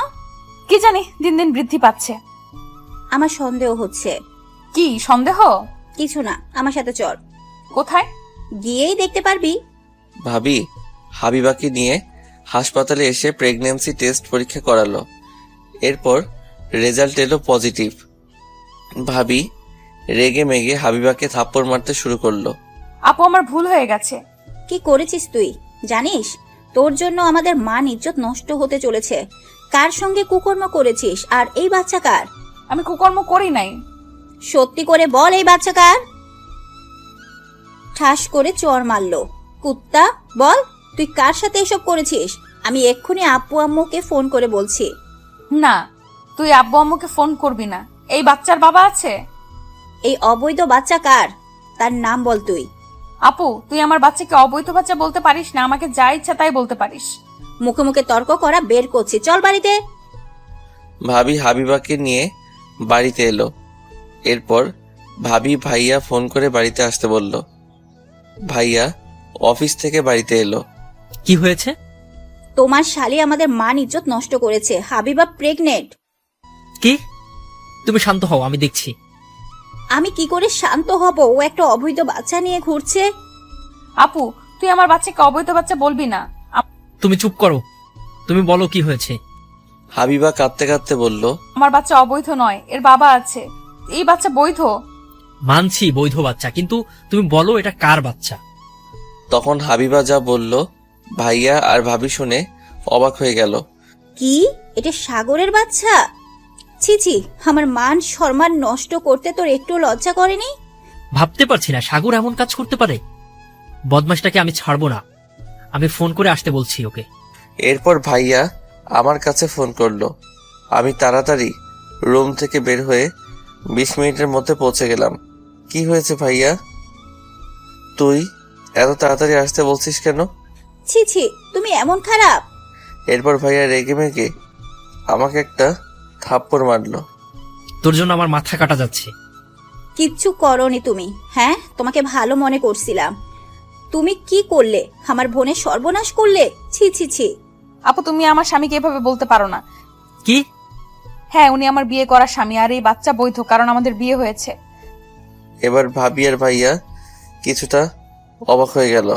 কি জানি, দিন দিন বৃদ্ধি পাচ্ছে। আমার সন্দেহ হচ্ছে। কি সন্দেহ? কিছু না, আমার সাথে চল। কোথায়? গিয়েই দেখতে পারবি। ভাবি হাবিবাকে নিয়ে হাসপাতালে এসে প্রেগন্যান্সি টেস্ট পরীক্ষা করালো। এরপর রেজাল্ট এলো পজিটিভ। ভাবি রেগে মেগে হাবিবাকে থাপ্পড় মারতে শুরু করলো। আপু, আমার ভুল হয়ে গেছে। কি করেছিস তুই জানিস? তোর জন্য আমাদের মান ইজ্জত নষ্ট হতে চলেছে। কার সঙ্গে কুকর্ম করেছিস? আর এই বাচ্চা কার? আমি কুকর্ম করি নাই। সত্যি করে বল, এই বাচ্চা কার? ঠাস করে চড় মারলো। কুত্তা, বল তুই কার সাথে এসব করেছিস? আমি এক্ষুনি আব্বু আম্মুকে ফোন করে বলছি। না, তুই আব্বু আম্মুকে ফোন করবি না। এই বাচ্চার বাবা আছে। এই অবৈধ বাচ্চা কার? তার নাম বল তুই। আপু, তুই আমার বাচ্চাকে অবৈধ বাচ্চা বলতে পারিস না। আমাকে যা ইচ্ছা তাই বলতে পারিস। মুখে মুখে তর্ক করা বের করছি, চল বাড়িতে। ভাবি হাবিবাকে নিয়ে বাড়িতে এলো। এরপর ভাবি ভাইয়া ফোন করে বাড়িতে আসতে বলল। ভাইয়া অফিস থেকে বাড়িতে এলো। কি হয়েছে? তোমার শালি আমাদের মান ইজ্জত নষ্ট করেছে। হাবিবা প্রেগনেন্ট। কি? তুমি শান্ত হও, আমি দেখছি। আমি কি করে শান্ত হব? ও একটা অবৈধ বাচ্চা নিয়ে ঘুরছে। আপু, তুই আমার বাচ্চাকে অবৈধ বাচ্চা বলবি না। তুমি চুপ করো। তুমি বলো কি হয়েছে। হাবিবা কাঁদতে কাঁদতে বলল, আমার বাচ্চা অবৈধ নয়, এর বাবা আছে। এই বাচ্চা বৈধ। মানছি বৈধ বাচ্চা, কিন্তু তুমি বলো এটা কার বাচ্চা। তখন হাবিবা যা বলল ভাইয়া আর ভাবি শুনে অবাক হয়ে গেল। কি? এটা সাগরের বাচ্চা? ছি ছি, আমার মান সম্মান নষ্ট করতে তোর একটু লজ্জা করেনি? ভাবতে পারছি না সাগর এমন কাজ করতে পারে। বদমাশটাকে আমি ছাড়বো না। আমি ফোন করে আসতে বলছি ওকে। এরপর ভাইয়া আমার কাছে ফোন করলো। আমি তাড়াতাড়ি রুম থেকে বের হয়ে 20 মিনিটের মধ্যে পৌঁছে গেলাম। কি হয়েছে ভাইয়া? তুই এত তাড়াতাড়ি আসতে বলছিস কেন? ছি ছি, তুমি এমন খারাপ? এরপর ভাইয়া রেগে মেগে আমাকে একটা থাপ্পড় মারলো। তোর জন্য আমার মাথা কাটা যাচ্ছে। কিচ্ছু করনি তুমি। হ্যাঁ, তোমাকে ভালো মনে করছিলাম। তুমি কি করলে? আমার বোনের সর্বনাশ করলে। ছি ছি ছি। আপু, তুমি আমার স্বামীকে এভাবে বলতে পারো না। কি? হ্যাঁ, উনি আমার বিয়ে করা স্বামী, আর এই বাচ্চা বৈধ, কারণ আমাদের বিয়ে হয়েছে। এবার ভাবি আর ভাইয়া কিছুটা অবাক হয়ে গেল।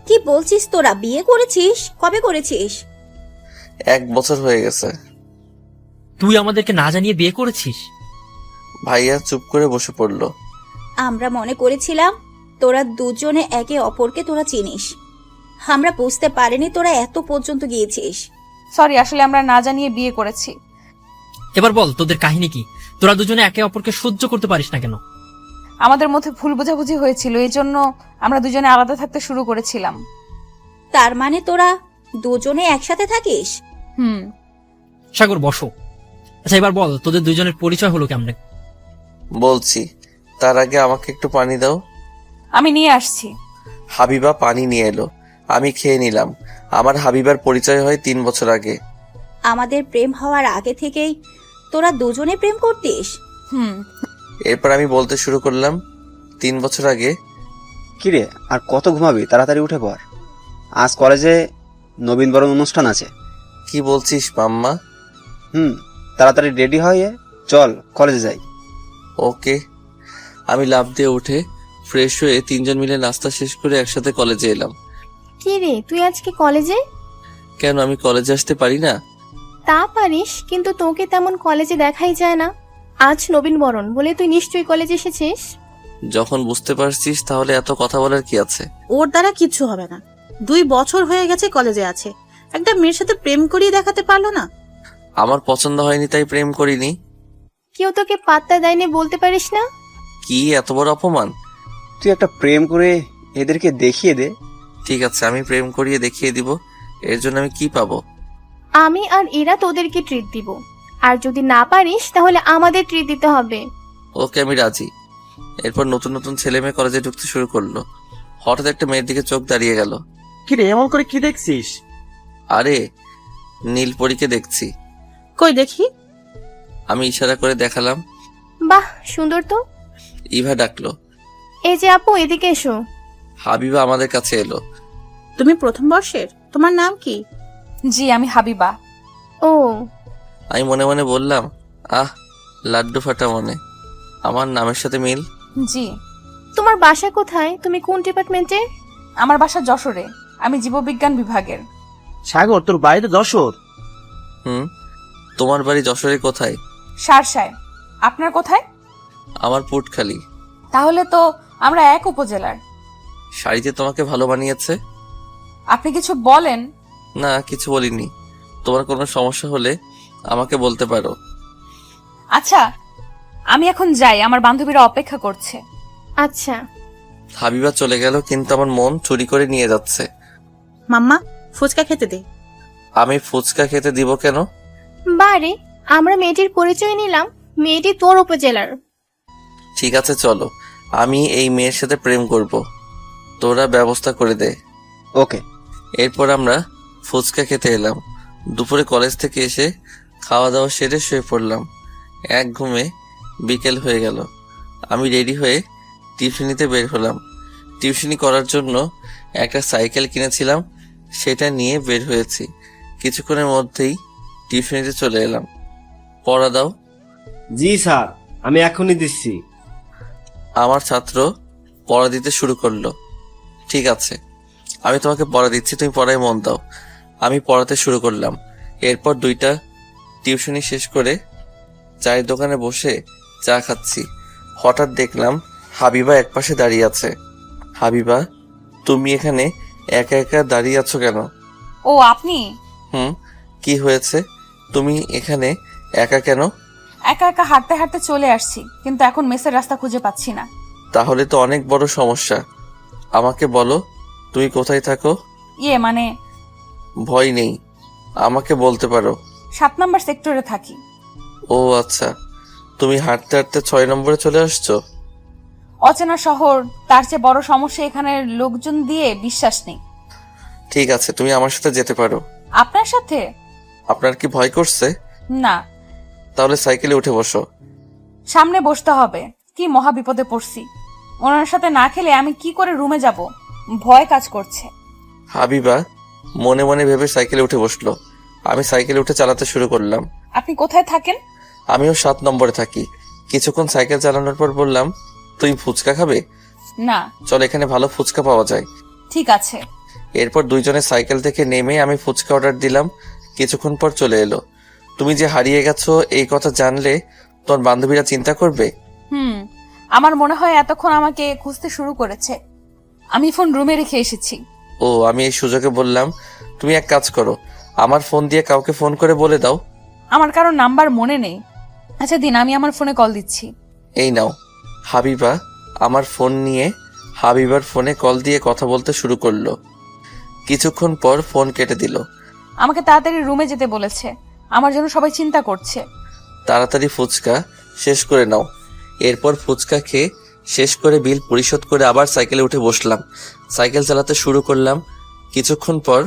কি বলছিস? তোরা বিয়ে করেছিস? কবে করেছিস? 1 বছর হয়ে গেছে। তুই আমাদেরকে না জানিয়ে বিয়ে করেছিস? ভাইয়া চুপ করে বসে পড়ল। আমরা মনে করেছিলাম তোরা দুজনে একে অপরকে তোরা চিনিস। আমরা বুঝতে পারিনি তোরা এত পর্যন্ত গিয়েছিস। সরি, আসলে আমরা না জানিয়ে বিয়ে করেছি। এবার বল তোদের কাহিনী কি? তোরা দুজনে একে অপরকে সহ্য করতে পারিস না কেন? আমাদের মধ্যে ভুল বোঝাবুঝি হয়েছিল, এই জন্য আমরা দুজনে আলাদা থাকতে শুরু করেছিলাম। তার মানে তোরা দুজনে একসাথে থাকিস? সাগর বসো। আচ্ছা এবার বল তোদের দুজনের পরিচয় হলো কেমনে? বলছি, তার আগে আমাকে একটু পানি দাও। আমি নিয়ে আসছি। হাবিবা পানি নিয়ে এলো। আমি খেয়ে নিলাম। আমার হাবিবার পরিচয় হয় 3 বছর আগে। আমাদের প্রেম হওয়ার আগে থেকেই তোরা দুজনে প্রেম করতিস? এরপর আমি বলতে শুরু করলাম, 3 বছর আগে। কিরে, আর কত ঘুমাবি? তাড়াতাড়ি উঠে পড়, আজ কলেজে নবীনবরণ অনুষ্ঠান আছে। কি বলছিস মাম্মা? তাড়াতাড়ি রেডি হয়ে চল কলেজে যাই। ওকে। আমি লাফ দিয়ে উঠে ফ্রেশ হয়ে 3 জন মিলে নাস্তা শেষ করে একসাথে কলেজে এলাম। কি রে, তুই আজকে কলেজে? কেন আমি কলেজে আসতে পারি না? তা পারিস, কিন্তু তোকে তেমন কলেজে দেখাই যায় না। আজ নবীনবরণ বলে তুই নিশ্চয়ই কলেজে এসেছিস। যখন বুঝতে পারছিস তাহলে এত কথা বলার কি আছে? ওর দ্বারা কিচ্ছু হবে না। 2 বছর হয়ে গেছে কলেজে আছে, একটা মেয়ের সাথে প্রেম করিয়ে দেখাতে পারলো না। আমার পছন্দ হয়নি তাই প্রেম করিনি। কেউ তোকে পাত্তা দেয়নি বলতে পারিস না? কি এত বড় অপমান? তুই একটা প্রেম করে এদেরকে দেখিয়ে দে। ঠিক আছে, আমি প্রেম করিয়ে দেখিয়ে দিব। এর জন্য আমি কি পাবো? আমি আর এরা তোদেরকে ট্রিট দিব, আর যদি না পারিস তাহলে আমাদের ট্রিট দিতে হবে। ওকে, আমি রাজি। এরপর নতুন নতুন ছেলে মেয়ে কলেজে ঢুকতে শুরু করলো। হঠাৎ একটা মেয়ের দিকে চোখ দাঁড়িয়ে গেল। কি রে, এমন করে কি দেখছিস? আরে, নীলপরীকে দেখছি। কই দেখি। আমি ইশারা করে দেখালাম। বাহ, সুন্দর তো। ইভা ডাকলো। এই যে আপু, এদিকে এসো। হাবিবা আমাদের কাছে এলো। তুমি প্রথম বর্ষের, তোমার নাম কি? জি, আমি হাবিবা। ও, আমি মনে মনে বললাম, আহ, লাড্ডু ফাটা মনে। আমার নামের সাথে মিল। জি। তোমার বাসা কোথায়? তুমি কোন ডিপার্টমেন্টে? আমার বাসা যশোরে, আমি জীববিজ্ঞান বিভাগের। সাগর, তোর বাড়ি তো যশোর। তোমার বাড়ি যশোরে কোথায়? সারসায়। আপনার কোথায়? আমার পুটখালি। তাহলে তো আমরা এক উপজেলার। শাড়িতে তোমাকে ভালো মানিয়েছে। আপনি কিছু বলেন? না, কিছু বলিনি। তোমার কোনো সমস্যা হলে আমাকে বলতে পারো। আচ্ছা, আমি এখন যাই, আমার বান্ধবীরা অপেক্ষা করছে। আচ্ছা। হাবিবা চলে গেল, কিন্তু আমার মন চুরি করে নিয়ে যাচ্ছে। মাম্মা, ফুচকা খেতে দে। আমি ফুচকা খেতে দিব কেন? বারে, আমরা মেয়েটির পরিচয় নিলাম, মেয়েটি তোর উপজেলার। ঠিক আছে, চলো। আমি এই মেয়ের সাথে প্রেম করব। তোরা ব্যবস্থা করে দে। ওকে। এরপর আমরা ফুচকা খেতে এলাম। দুপুরে কলেজ থেকে এসে খাওয়া দাওয়া সেরে শুয়ে পড়লাম। এক ঘুমে বিকেল হয়ে গেল। আমি রেডি হয়ে টিউশনিতে বের হলাম। টিউশনি করার জন্য একটা সাইকেল কিনেছিলাম, সেটা নিয়ে বের হয়েছি। কিছুক্ষণের মধ্যেই টিউশনিতে চলে এলাম। পড়া দাও। জি স্যার, আমি এখনই দিচ্ছি। আমার ছাত্র পড়া দিতে শুরু করলো। ঠিক আছে, আমি তোমাকে পড়া দিচ্ছি, তুমি পড়ায় মন দাও। আমি পড়াতে শুরু করলাম। এরপর 2টা টিউশনি শেষ করে চায়ের দোকানে বসে চা খাচ্ছি। হঠাৎ দেখলাম হাবিবা একপাশে দাঁড়িয়ে আছে। হাবিবা, তুমি এখানে একা একা দাঁড়িয়ে আছো কেন? ও, আপনি? কি হয়েছে? তুমি এখানে একা কেন? একা একা হাঁটতে হাঁটতে চলে আসছি, কিন্তু এখন মেসের রাস্তা খুঁজে পাচ্ছি না। তাহলে তো অনেক বড় সমস্যা। আমাকে বলো, তুমি কোথায় থাকো? মানে ভয় নেই, আমাকে বলতে পারো। 7 নম্বর সেক্টরে থাকি। ও আচ্ছা, তুমি হাঁটতে হাঁটতে 6 নম্বরে চলে আসছো? অচেনা শহর, তার চেয়ে বড় সমস্যা এখানের লোকজন দিয়ে বিশ্বাস নেই। ঠিক আছে, তুমি আমার সাথে যেতে পারো। আপনার সাথে? আপনার কি ভয় করছে? না। তাহলে সাইকেলে উঠে বসো। সামনে বসতে হবে? কি মহা বিপদে পড়ছি। ওনার সাথে না খেলে আমি কি করে রুমে যাব? ভয় কাজ করছে। হাবিবা মনে মনে ভেবে সাইকেলে উঠে বসলো। আমি সাইকেলে উঠে চালাতে শুরু করলাম। আপনি কোথায় থাকেন? আমিও 7 নম্বরে থাকি। কিছুক্ষণ সাইকেল চালানোর পর বললাম, তুই ফুচকা খাবে? না। চল, এখানে ভালো ফুচকা পাওয়া যায়। ঠিক আছে। এরপর 2 জনে সাইকেল থেকে নেমে আমি ফুচকা অর্ডার দিলাম। কিছুক্ষণ পর চলে এলো। তুমি যে হারিয়ে গেছো এই কথা জানলে তোর বান্ধবীরা চিন্তা করবে। আমার মনে হয় এতক্ষণ আমাকে খুঁজতে শুরু করেছে। আমি ফোন রুমে রেখে এসেছি। ও, আমি এই সুযোগে বললাম, তুমি এক কাজ করো, আমার ফোন দিয়ে কাউকে ফোন করে বলে দাও। আমার কারো নাম্বার মনে নেই। আচ্ছা দিন, আমি আমার ফোনে কল দিচ্ছি। এই নাও। হাবিবা আমার ফোন নিয়ে হাবিবার ফোনে কল দিয়ে কথা বলতে শুরু করলো। কিছুক্ষণ পর ফোন কেটে দিল। আমাকে তাড়াতাড়ি রুমে যেতে বলেছে, আমার জন্য সবাই চিন্তা করছে। তাড়াতাড়ি ফুচকা শেষ করে নাও। এরপর ফুচকা খেয়ে শেষ করে বিল পরিশোধ করে আবার সাইকেলে উঠে বসলাম। সাইকেল চালাতে শুরু করলাম। কিছুক্ষণ পর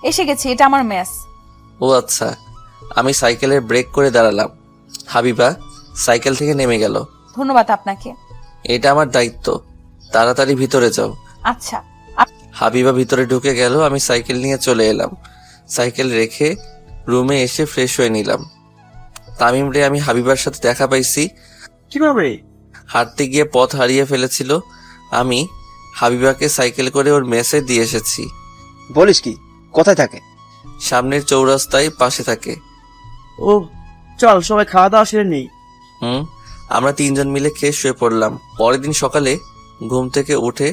এসে গেছি, এটা আমার মেস। ও আচ্ছা। আমি সাইকেলের ব্রেক করে দাঁড়ালাম। হাবিবা সাইকেল থেকে নেমে গেল। ধন্যবাদ আপনাকে। এটা আমার দায়িত্ব, তাড়াতাড়ি ভিতরে যাও। আচ্ছা। হাবিবা ভিতরে ঢুকে গেল। আমি সাইকেল নিয়ে চলে এলাম। সাইকেল রেখে রুমে এসে ফ্রেশ হয়ে নিলাম। তামিম রে, আমি হাবিবার সাথে দেখা পাইছি। কিভাবে? হাঁটতে গিয়ে পথ হারিয়ে ফেলেছিল। আমি হাবিবাকে সাইকেল করে ওর মেসে দিয়ে এসেছি। বলিস কি? কোথায় থাকে? সামনের চৌরাস্তায় পাশে থাকে। ও চল সবাই খাওয়া দাওয়া সেরে নেই। আমরা 3 জন মিলে খেয়ে শুয়ে পড়লাম। পরের দিন সকালে ঘুম থেকে উঠে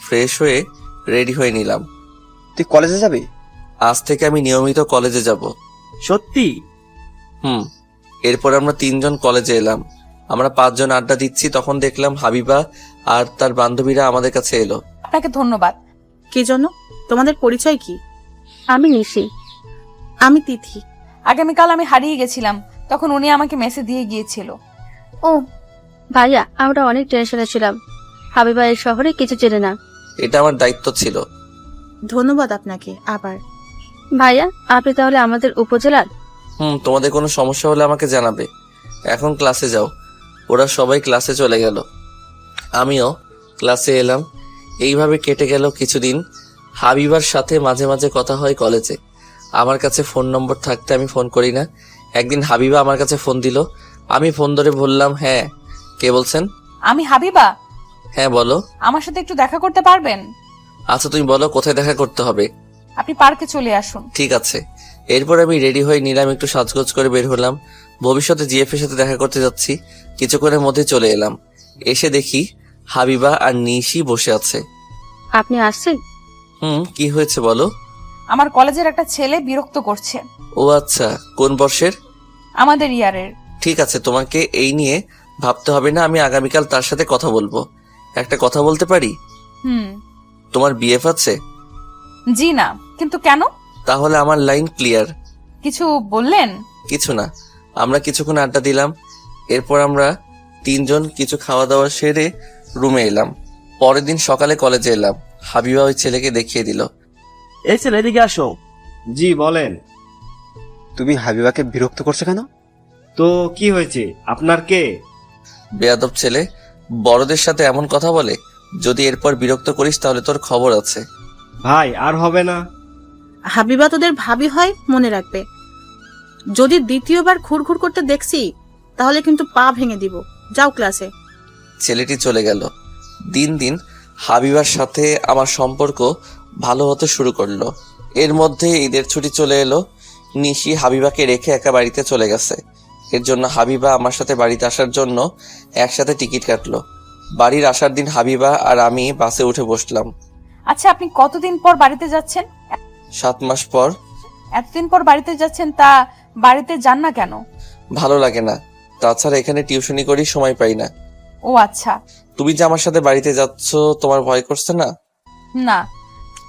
ফ্রেশ হয়ে রেডি হয়ে নিলাম। তুই কলেজে যাবি? আজ থেকে আমি নিয়মিত কলেজে যাব। সত্যি? এরপর আমরা 3 জন কলেজে এলাম। আমরা 5 জন আড্ডা দিচ্ছি, তখন দেখলাম হাবিবা আর তার বান্ধবীরা আমাদের কাছে এলো। আপনাকে ধন্যবাদ। কি জন্য? তোমাদের পরিচয় কি? আমি নিশি। আমি তিথি। আগামীকাল আমি হারিয়ে গেছিলাম, তখন উনি আমাকে মেসেজ দিয়ে গিয়েছিল। ও ভাইয়া, আমরা অনেক টেনশনে ছিলাম। হাবিবা এই শহরে কিছু চেনে না। এটা আমার দায়িত্ব ছিল। ধন্যবাদ আপনাকে আবার। ভাইয়া, আপনি তাহলে আমাদের উপজেলার? তোমাদের কোনো সমস্যা হলে আমাকে জানাবে। এখন ক্লাসে যাও। ওরা সবাই ক্লাসে চলে গেল, আমিও ক্লাসে এলাম। এইভাবে কেটে গেল কিছুদিন। হাবিবার সাথে মাঝে মাঝে কথা হয় কলেজে। আমার কাছে ফোন নম্বর থাকতে আমি ফোন করি না। একদিন হাবিবা আমার কাছে ফোন দিল। আমি ফোন ধরে বললাম, হ্যাঁ, কে বলছেন? আমি হাবিবা। হ্যাঁ বলো। আমার সাথে একটু দেখা করতে পারবেন? আচ্ছা তুমি বলো কোথায় দেখা করতে হবে। আপনি পার্কে চলে আসুন। ঠিক আছে। এরপর আমি রেডি হয়ে নিলাম, একটু সাজগোজ করে বের হলাম। ভবিষ্যতে জিএফ এর সাথে দেখা করতে যাচ্ছি। কিছুক্ষণের মধ্যে চলে এলাম। এসে দেখি হাবিবা আর নিশি বসে আছে। আপনি আসছেন? কি হয়েছে বলো। আমার কলেজের একটা ছেলে বিরক্ত করছে। ও আচ্ছা, কোন বর্ষের? আমাদের ইয়ারের। ঠিক আছে, তোমাকে এই নিয়ে ভাবতে হবে না। আমি আগামীকাল তার সাথে কথা বলবো। একটা কথা বলতে পারি? তোমার বিএফ আছে? জি না, কিন্তু কেন? তাহলে আমার লাইন ক্লিয়ার। কিছু বললেন? কিছু না, আমরা কিছুক্ষণ আড্ডা দিলাম। এরপর আমরা 3 জন কিছু খাওয়া দাওয়া সেরে রুমে এলাম। পরের দিন সকালে কলেজে এলাম। হাবিবা ওই ছেলেকে দেখিয়ে দিল। এই ছেলে এদিকে আসো। জি বলেন। তুমি হাবিবাকে বিরক্ত করছো কেন? তো কি হয়েছে? আপনার কে? বেয়াদব ছেলে, বড়দের সাথে এমন কথা বলে। যদি এরপর বিরক্ত করিস তাহলে তোর খবর আছে। ভাই আর হবে না। হাবিবা তোদের ভাবি হয়, মনে রাখবে। যদি দ্বিতীয়বার ঘুরঘুর করতে দেখছি তাহলে কিন্তু পা ভেঙে দিব। যাও ক্লাসে। ছেলেটি চলে গেল। দিন দিন হাবিবার সাথে আমার সম্পর্ক ভালো হতে শুরু করলো। এর মধ্যে ঈদের ছুটি চলে এলো। নিশি হাবিবাকে রেখে একা বাড়িতে চলে গেছে। এর জন্য হাবিবা আমার সাথে বাড়িতে আসার জন্য একসাথে টিকিট কাটলো। বাড়ির আসার দিন হাবিবা আর আমি বাসে উঠে বসলাম। আচ্ছা, আপনি কতদিন পর বাড়িতে যাচ্ছেন? 7 মাস পর। এতদিন পর বাড়িতে যাচ্ছেন, তা বাড়িতে যান না কেন? ভালো লাগে না, তাছাড়া এখানে টিউশনি করি, সময় পাই না। ও আচ্ছা। তুমি যে আমার সাথে বাড়িতে যাচ্ছ, তোমার ভয় করছে না? না।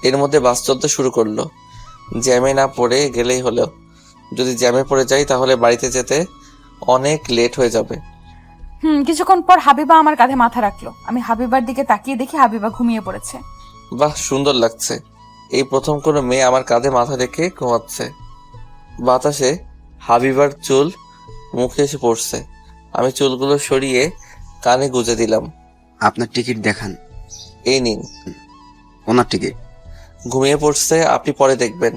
এর মধ্যে বাস চলতে শুরু করলো। জ্যামে না পড়ে গেলেই হলো। যদি জ্যামে পড়ে যাই তাহলে বাড়িতে যেতে অনেক লেট হয়ে যাবে। কিছুক্ষণ পর হাবিবা আমার কাঁধে মাথা রাখলো। আমি হাবিবার দিকে তাকিয়ে দেখি হাবিবা ঘুমিয়ে পড়েছে। বাহ, সুন্দর লাগছে। এই প্রথম কোনো মেয়ে আমার কাঁধে মাথা রেখে ঘুমাচ্ছে। বাতাসে হাবিবার চুল মুখে এসে পড়ছে। আমি চুলগুলো সরিয়ে কানে গুজে দিলাম। আপনার টিকিট দেখান। এই নিন। ওনার টিকিট। ঘুমিয়ে পড়ছে, আপনি পরে দেখবেন।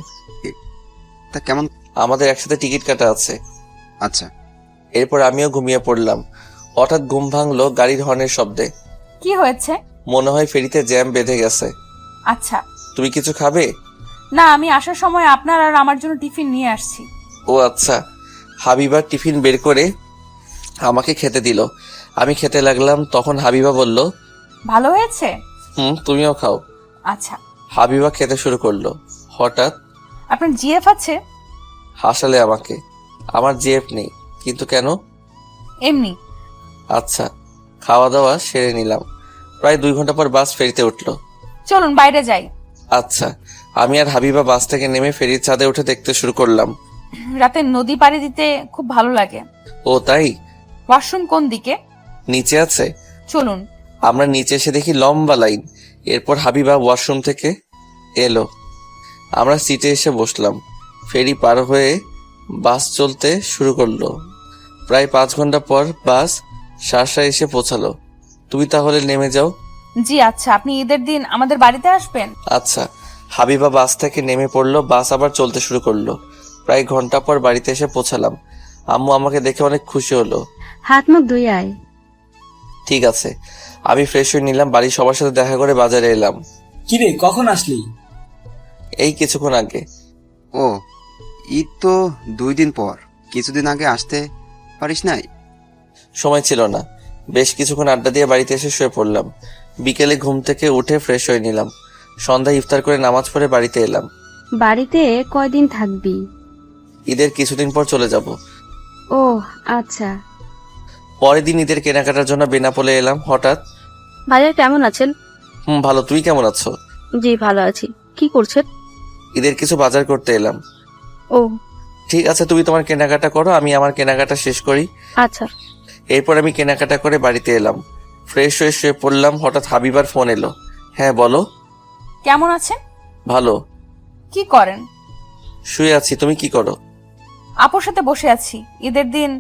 তা কেমন? আমাদের একসাথে টিকিট কাটা আছে। আচ্ছা। এরপর আমিও ঘুমিয়ে পড়লাম। হঠাৎ ঘুম ভাঙলো গাড়ির হর্নের শব্দে। কি হয়েছে? মনে হয় ফেরিতে জ্যাম বেঁধে গেছে। আচ্ছা। তুমি কিছু খাবে? না, আমি আসার সময় আপনার আর আমার জন্য টিফিন নিয়ে আসছি। ও আচ্ছা। হাবিবা টিফিন বের করে আমাকে খেতে দিল। আমি খেতে লাগলাম। তখন হাবিবা বলল, ভালো হয়েছে? তুমিও খাও। আচ্ছা। হাবিবা খেতে শুরু করলো। হঠাৎ, আপনার জিএফ আছে? হাসালে আমাকে। আমার জিএফ নেই। কিন্তু কেন? এমনি। আচ্ছা। খাওয়া দাওয়া সেরে নিলাম। প্রায় 2 ঘন্টা পর বাস ফেরিতে উঠলো। চলুন বাইরে যাই। আচ্ছা। আমি আর হাবিবা বাস থেকে নেমে ফেরির ছাদে উঠে দেখতে শুরু করলাম। রাতে নদী পাড়ি দিতে খুব ভালো লাগে। ও তাই? ওয়াশরুম কোন দিকে? নিচে আছে। চলুন। আমরা নিচে এসে দেখি লম্বা লাইন। এরপর হাবিবা ওয়াশরুম থেকে এলো। আমরা সিটে এসে বসলাম। ফেরি পার হয়ে বাস চলতে শুরু করলো। প্রায় 5 ঘন্টা পর বাস শার্শা এসে পৌঁছালো। তুমি তাহলে নেমে যাও। জি আচ্ছা। আপনি ঈদের দিন আমাদের বাড়িতে আসবেন? আচ্ছা। হাবিবা বাস থেকে নেমে পড়লো। বাস আবার চলতে শুরু করলো। প্রায় ঘন্টা পর বাড়িতে এসে পৌঁছালাম। আম্মু আমাকে দেখে অনেক খুশি হলো। হাত মুখ ধুয়ে আয়। ঠিক আছে। আমি ফ্রেশ হয়ে নিলাম। বাড়ির সবার সাথে দেখা করে বাজারে এলাম। কিরে, কখন আসলি? এই কিছুক্ষণ আগে। ও, ঈদ তো 2 দিন পর, কিছুদিন আগে আসতে পারিস নাই? সময় ছিল না। বেশ কিছুক্ষণ আড্ডা দিয়ে বাড়িতে এসে শুয়ে পড়লাম। বিকেলে ঘুম থেকে উঠে ফ্রেশ হয়ে নিলাম। সন্ধ্যায় ইফতার করে নামাজ পড়ে বাড়িতে এলাম। বাড়িতে কয়দিন থাকবি? ঈদের কিছুদিন পর চলে যাব। ও আচ্ছা। পরের দিন ঈদের কেনাকাটার জন্য বেনাপোলে এলাম। হঠাৎ, ভাইয়া কেমন আছেন? ভালো, তুই কেমন আছো? জি ভালো আছি। কি করছেন? ঈদের কিছু বাজার করতে এলাম। ও ঠিক আছে, তুমি তোমার কেনাকাটা করো, আমি আমার কেনাকাটা শেষ করি। আচ্ছা। এরপর আমি কেনাকাটা করে বাড়িতে এলাম। ফ্রেশ হয়ে শুয়ে পড়লাম। হঠাৎ হাবিবার ফোন এলো। হ্যাঁ বলো। কেমন আছেন? ভালো। কি করেন? শুয়ে আছি। তুমি কি করো? আপুর সাথে বসে আছি। ঈদের দিন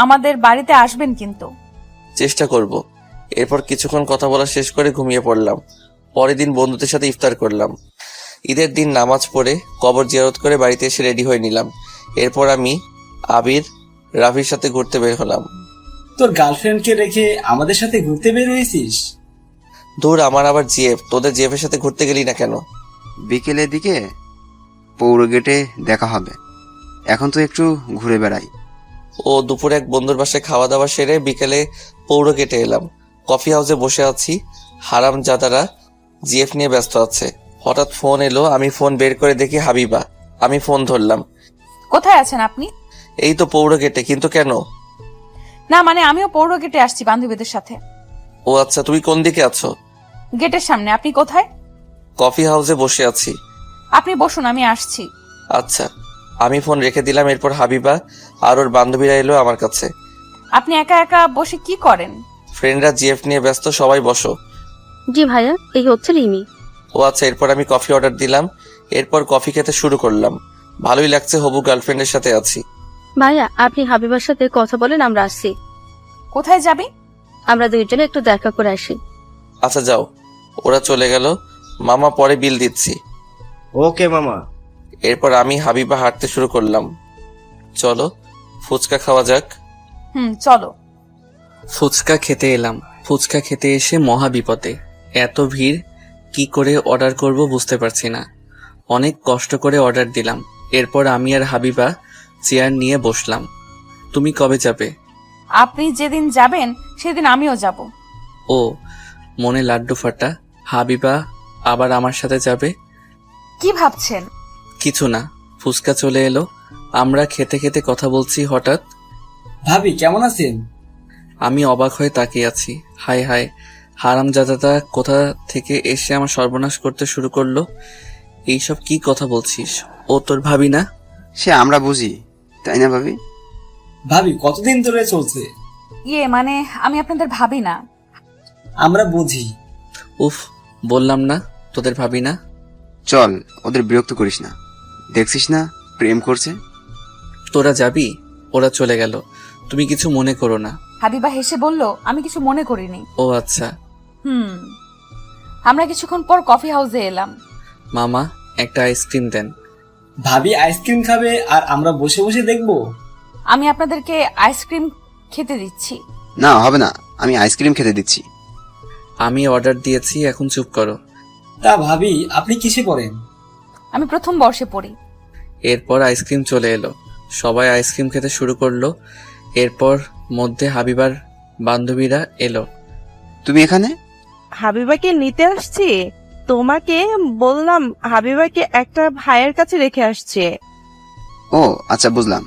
আমাদের বাড়িতে আসবেন কিন্তু। চেষ্টা করব। এরপর কিছুক্ষণ কথা বলা শেষ করে ঘুমিয়ে পড়লাম। পরের দিন বন্ধুদের সাথে ইফতার করলাম। ঈদের দিন নামাজ পড়ে কবর জিয়ারত করে বাড়িতে এসে রেডি হয়ে নিলাম। এরপর আমি আবির, রাফির সাথে ঘুরতে বের হলাম। তোর গার্লফ্রেন্ডকে রেখে আমাদের সাথে ঘুরতে বের হয়েছিস? দূর, আমার আবার জিএফ। তোদের জিএফ এর সাথে ঘুরতে গেলি না কেন? বিকেলের দিকে পৌর গেটে দেখা হবে, এখন তো একটু ঘুরে বেড়াই। ও, দুপুরে এক বন্ধুর বাসায় খাওয়া দাওয়া সেরে বিকেলে পৌর গেটে এলাম। কফি হাউসে বসে আছি। হারাম জাদারা জিএফ নিয়ে ব্যস্ত আছে। হঠাৎ ফোন এলো। আমি ফোন বের করে দেখি হাবিবা। আমি ফোন ধরলাম। কোথায় আছেন আপনি? এই তো পৌর গেটে। কিন্তু কেন? না মানে আমিও পৌর গেটে আসছি বান্ধবীদের সাথে। ও আচ্ছা, তুমি কোন দিকে আছো? গেটের সামনে। আপনি কোথায়? কফি হাউসে বসে আছি। আপনি বসুন, আমি আসছি। আচ্ছা। আমি ফোন রেখে দিলাম। এরপর হাবিবা আর ওর বান্ধবীরা এলো আমার কাছে। আপনি একা একা বসে কি করেন? ফ্রেন্ডরা জিএফ নিয়ে ব্যস্ত, সবাই বসো। জি ভাইয়া, এই হচ্ছে রিমি। ও আচ্ছা। এরপর আমি কফি অর্ডার দিলাম। এরপর কফি খেতে শুরু করলাম। ভালোই লাগছে, হবু গার্লফ্রেন্ডের সাথে আছি। ভাইয়া আপনি হাবিবার সাথে কথা বলেন, আমরা আসছি। কোথায় যাবি? আমরা দুইজনে একটু দেখা করে আসি। আচ্ছা যাও। ওরা চলে গেল। মামা, পরে বিল দিচ্ছি। ওকে মামা। এরপর আমি হাবিবা হাঁটতে শুরু করলাম। চলো ফুচকা খাওয়া যাক। চলো। ফুচকা খেতে এলাম। ফুচকা খেতে এসে মহা বিপদে। এত ভিড়, কি করে অর্ডার করব বুঝতে পারছি না। অনেক কষ্ট করে অর্ডার দিলাম। এরপর আমি আর হাবিবা চেয়ার নিয়ে বসলাম। তুমি কবে যাবে? আপনি যেদিন যাবেন সেদিন আমিও যাব। ও, মনে লাড্ডু ফাটা। হাবিবা আবার আমার সাথে যাবে? কি ভাবছেন? কিছু না। ফুচকা চলে এলো। আমরা খেতে খেতে কথা বলছি। হঠাৎ, ভাবি কেমন আছেন? আমি অবাক হয়ে তাকিয়ে আছি। হায় হায়, হারামজাদাটা কোথা থেকে এসে আমার সর্বনাশ করতে শুরু করলো। এইসব কি কথা বলছিস? ও তোর ভাবি না? সে আমরা বুঝি, তাই না ভাবি? ভাবি কতদিন ধরে চলছে? মানে আমি আপনাদের ভাবি না। আমরা বুঝি। উফ, বললাম না তোদের ভাবি না। চল, ওদের বিরক্ত করিস না। দেখছিস না প্রেম করছে। তোরা যাবি? ওরা চলে গেল। তুমি কিছু মনে করো না। হাবিবা হেসে বলল, আমি কিছু মনে করিনি। ও আচ্ছা। আমরা কিছুক্ষণ পর কফি হাউসে এলাম। মামা, একটা আইসক্রিম দেন। ভাবি আইসক্রিম খাবে আর আমরা বসে বসে দেখবো? আমি আপনাদেরকে আইসক্রিম খেতে দিচ্ছি। না হবে না, আমি আইসক্রিম খেতে দিচ্ছি। আমি অর্ডার দিয়েছি, এখন চুপ করো। তা ভাবি আপনি কিসে পড়েন? আমি প্রথম বর্ষে পড়ি। এরপর আইসক্রিম চলে এলো। সবাই আইসক্রিম খেতে শুরু করলো। এরপর মধ্যে হাবিবার বান্ধবীরা এলো। তুমি এখানে? হাবিবাকে নিতে আসছি। তোমাকে বললাম হাবিবাকে একটা ভাইয়ের কাছে রেখে আসছে। ও আচ্ছা, বুঝলাম।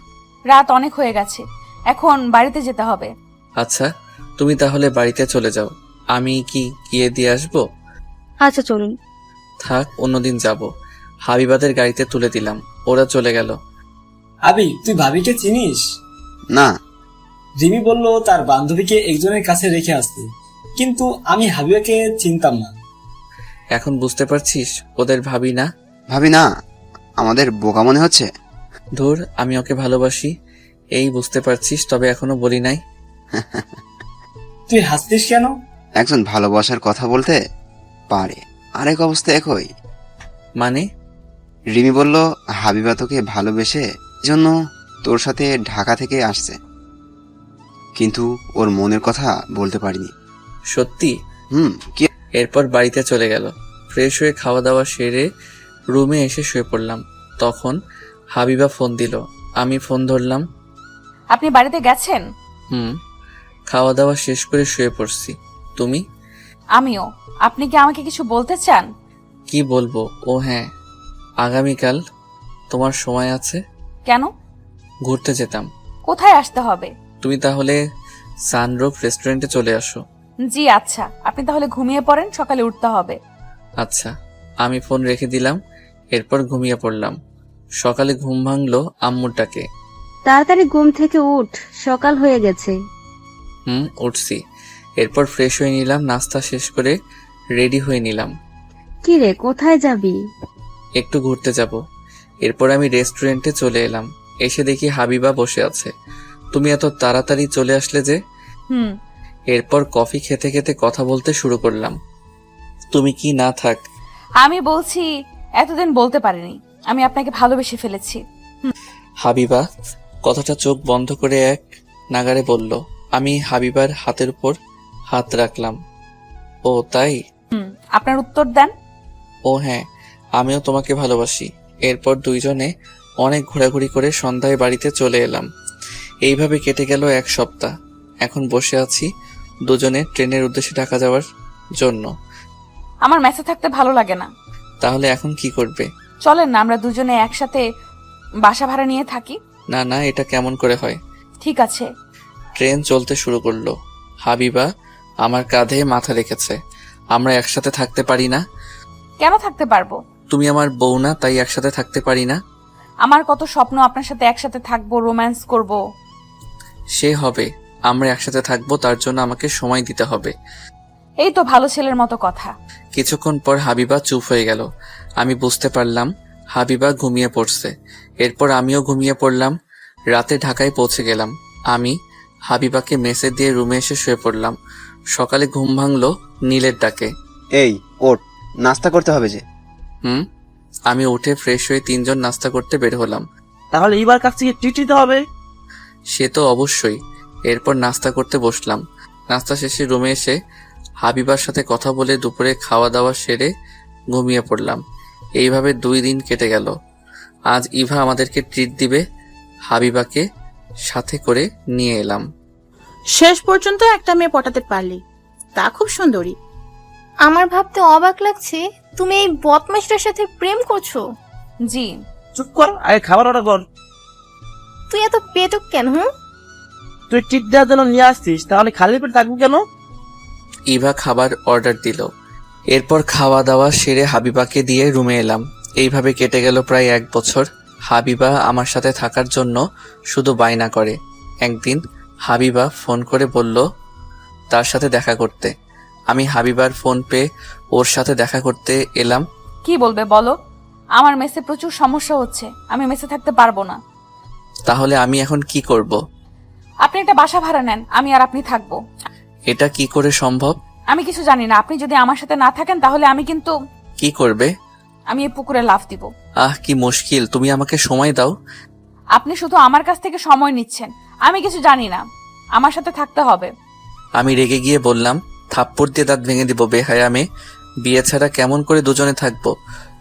রাত অনেক হয়ে গেছে, এখন বাড়িতে যেতে হবে। আচ্ছা, তুমি তাহলে বাড়িতে চলে যাও। আমি কি গিয়ে দিয়ে আসবো? আচ্ছা চলুন। থাক, অন্যদিন যাব। হাবিবাদের গাড়িতে তুলে দিলাম। ওরা চলে গেল। আবি, তুই ভাবিকে চিনিস? না। রিমি বলল তার বান্ধবীকে একজনের কাছে রেখে আসতে, কিন্তু আমি হাবিবাকে চিনতাম না। এখন বুঝতে পারছিস ওদের ভাবি না? ভাবি না? আমাদের বোকা মনে হচ্ছে? ধুর, আমি ওকে ভালোবাসি, এই বুঝতে পারছিস, তবে এখনো বলি নাই। তুই হাসতিস কেন? একজন ভালোবাসার কথা বলতে পারে, আরেক অবস্থা একই। মানে? রিমি বলল হাবিবা তোকে ভালোবেসে জন্য তোর সাথে ঢাকা থেকে আসছে, কিন্তু ওর মনের কথা বলতে পারিনি। সত্যি? কি? এরপর বাড়িতে চলে গেল। ফ্রেশ হয়ে খাওয়া দাওয়া সেরে রুমে এসে শুয়ে পড়লাম। তখন হাবিবা ফোন দিল, আমি ফোন ধরলাম। আপনি বাড়িতে গেছেন? খাওয়া দাওয়া শেষ করে শুয়ে পড়ছি। তুমি? আমিও। আপনি কি আমাকে কিছু বলতে চান? কি বলবো? ও হ্যাঁ, আগামীকাল তোমার সময় আছে? কেন? ঘুরতে যেতাম। কোথায় আসতে হবে? তুমি তাহলে সানরুফ রেস্টুরেন্টে চলে আসো। জি আচ্ছা, আপনি তাহলে ঘুমিয়ে পড়েন, সকালে উঠতে হবে। আচ্ছা। আমি ফোন রেখে দিলাম, এরপর ঘুমিয়ে পড়লাম। সকালে ঘুম ভাঙলো আম্মুর ডাকে। তাড়াতাড়ি ঘুম থেকে উঠ, সকাল হয়ে গেছে। উঠছি। এরপর ফ্রেশ হয়ে নিলাম, নাস্তা শেষ করে রেডি হয়ে নিলাম। কি রে, কোথায় যাবি? একটু ঘুরতে যাব। এরপর আমি রেস্টুরেন্টে চলে এলাম। এসে দেখি হাবিবা বসে আছে। তুমি এত তাড়াতাড়ি চলে আসলে যে? এরপর কফি খেতে খেতে কথা বলতে শুরু করলাম। তুমি কি না থাক। আমি বলছি এতদিন বলতে পারিনি, আমি আপনাকে ভালোবেসে ফেলেছি। হাবিবা কথাটা চোখ বন্ধ করে এক নাগারে বলল। আমি হাবিবার হাতের উপর হাত রাখলাম। ও তাই? আপনার উত্তর দেন। ও হ্যাঁ, আমিও তোমাকে ভালোবাসি। এরপর দুইজনে অনেক ঘোরাঘুরি করে সন্ধ্যায় বাড়িতে চলে এলাম। এইভাবে কেটে গেল এক সপ্তাহ। এখন বসে আছি দুজনে ট্রেনের উদ্দেশ্যে ঢাকা যাওয়ার জন্য। আমার মেসে থাকতে ভালো লাগে না। তাহলে এখন কি করবে? চলেন না আমরা দুজনে একসাথে বাসা ভাড়া নিয়ে থাকি। না না, এটা কেমন করে হয়? ঠিক আছে। ট্রেন চলতে শুরু করলো। হাবিবা আমার কাঁধে মাথা রেখেছে। আমরা একসাথে থাকতে পারি না? কেন থাকতে পারবো? তুমি আমার বউ না, তাই একসাথে থাকতে পারি না? আমার কত স্বপ্ন আপনার সাথে একসাথে থাকবো, রোম্যান্স করব। সে হবে, আমরা একসাথে থাকবো, তার জন্য আমাকে সময় দিতে হবে। এই তো ভালো ছেলের মতো কথা। কিছুক্ষণ পর হাবিবা চুপ হয়ে গেল। আমি বুঝতে পারলাম হাবিবা ঘুমিয়ে পড়ছে। এরপর আমিও ঘুমিয়ে পড়লাম। রাতে ঢাকায় পৌঁছে গেলাম। আমি হাবিবাকে মেসে দিয়ে রুমে এসে শুয়ে পড়লাম। সকালে ঘুম ভাঙলো নীলের ডাকে। এই ওঠ, নাস্তা করতে হবে যে। আমি উঠে ফ্রেশ হয়ে তিনজন নাস্তা করতে বের হলাম। তাহলে এবার কাছ থেকে ট্রিট দিতে হবে। সে তো অবশ্যই। এরপর নাস্তা করতে বসলাম। নাস্তা শেষে রুমে এসে হাবিবার সাথে কথা বলে দুপুরে খাওয়া দাওয়া সেরে ঘুমিয়ে পড়লাম। এইভাবে 2 দিন কেটে গেল। আজ ইভা আমাদেরকে ট্রিট দিবে। হাবিবাকে সাথে করে নিয়ে এলাম। শেষ পর্যন্ত একটা মেয়ে পটাতে পারলি, তা খুব সুন্দরী। আমার ভাবতে অবাক লাগছে তুমি এই বদমাইশটার সাথে প্রেম করছো। জি। চুপ কর, আগে খাবার অর্ডার কর। তুই এত পেটুক কেন? তুই ট্রিট দেওয়ার জন্য নিয়ে আসছিস, তাহলে খালি পেট থাকবি কেন? ইভা খাবার অর্ডার দিল। এরপর খাওয়া দাওয়া সেরে হাবিবাকে দিয়ে রুমে এলাম। এইভাবে কেটে গেল প্রায় 1 বছর। হাবিবা আমার সাথে থাকার জন্য শুধু বায়না করে। একদিন হাবিবা ফোন করে বলল তার সাথে দেখা করতে। আমি হাবিবার ফোন পেয়ে ওর সাথে দেখা করতে এলাম। কি বলবে বলো? আমার মেসে প্রচুর সমস্যা হচ্ছে, আমি মেসে থাকতে পারবো না। তাহলে আমি এখন কি করব? আপনি একটা বাসা ভাড়া নেন, আমি আর আপনি থাকবো। এটা কি করে সম্ভব? আমি কিছু জানি না। আপনি যদি আমার সাথে না থাকেন তাহলে আমি কিন্তু কি করবে? আমি এই পুকুরে লাফ দিব। কি মুশকিল, তুমি আমাকে সময় দাও। আপনি শুধু আমার কাছ থেকে সময় নিচ্ছেন, আমি কিছু জানি না। আমার সাথে থাকতে হবে। আমি রেগে গিয়ে বললাম, থাপ্পড় দিয়ে দাঁত ভেঙে দিব বেহায়া মেয়ে। বিয়ে ছাড়া কেমন করে দুজনে থাকবো?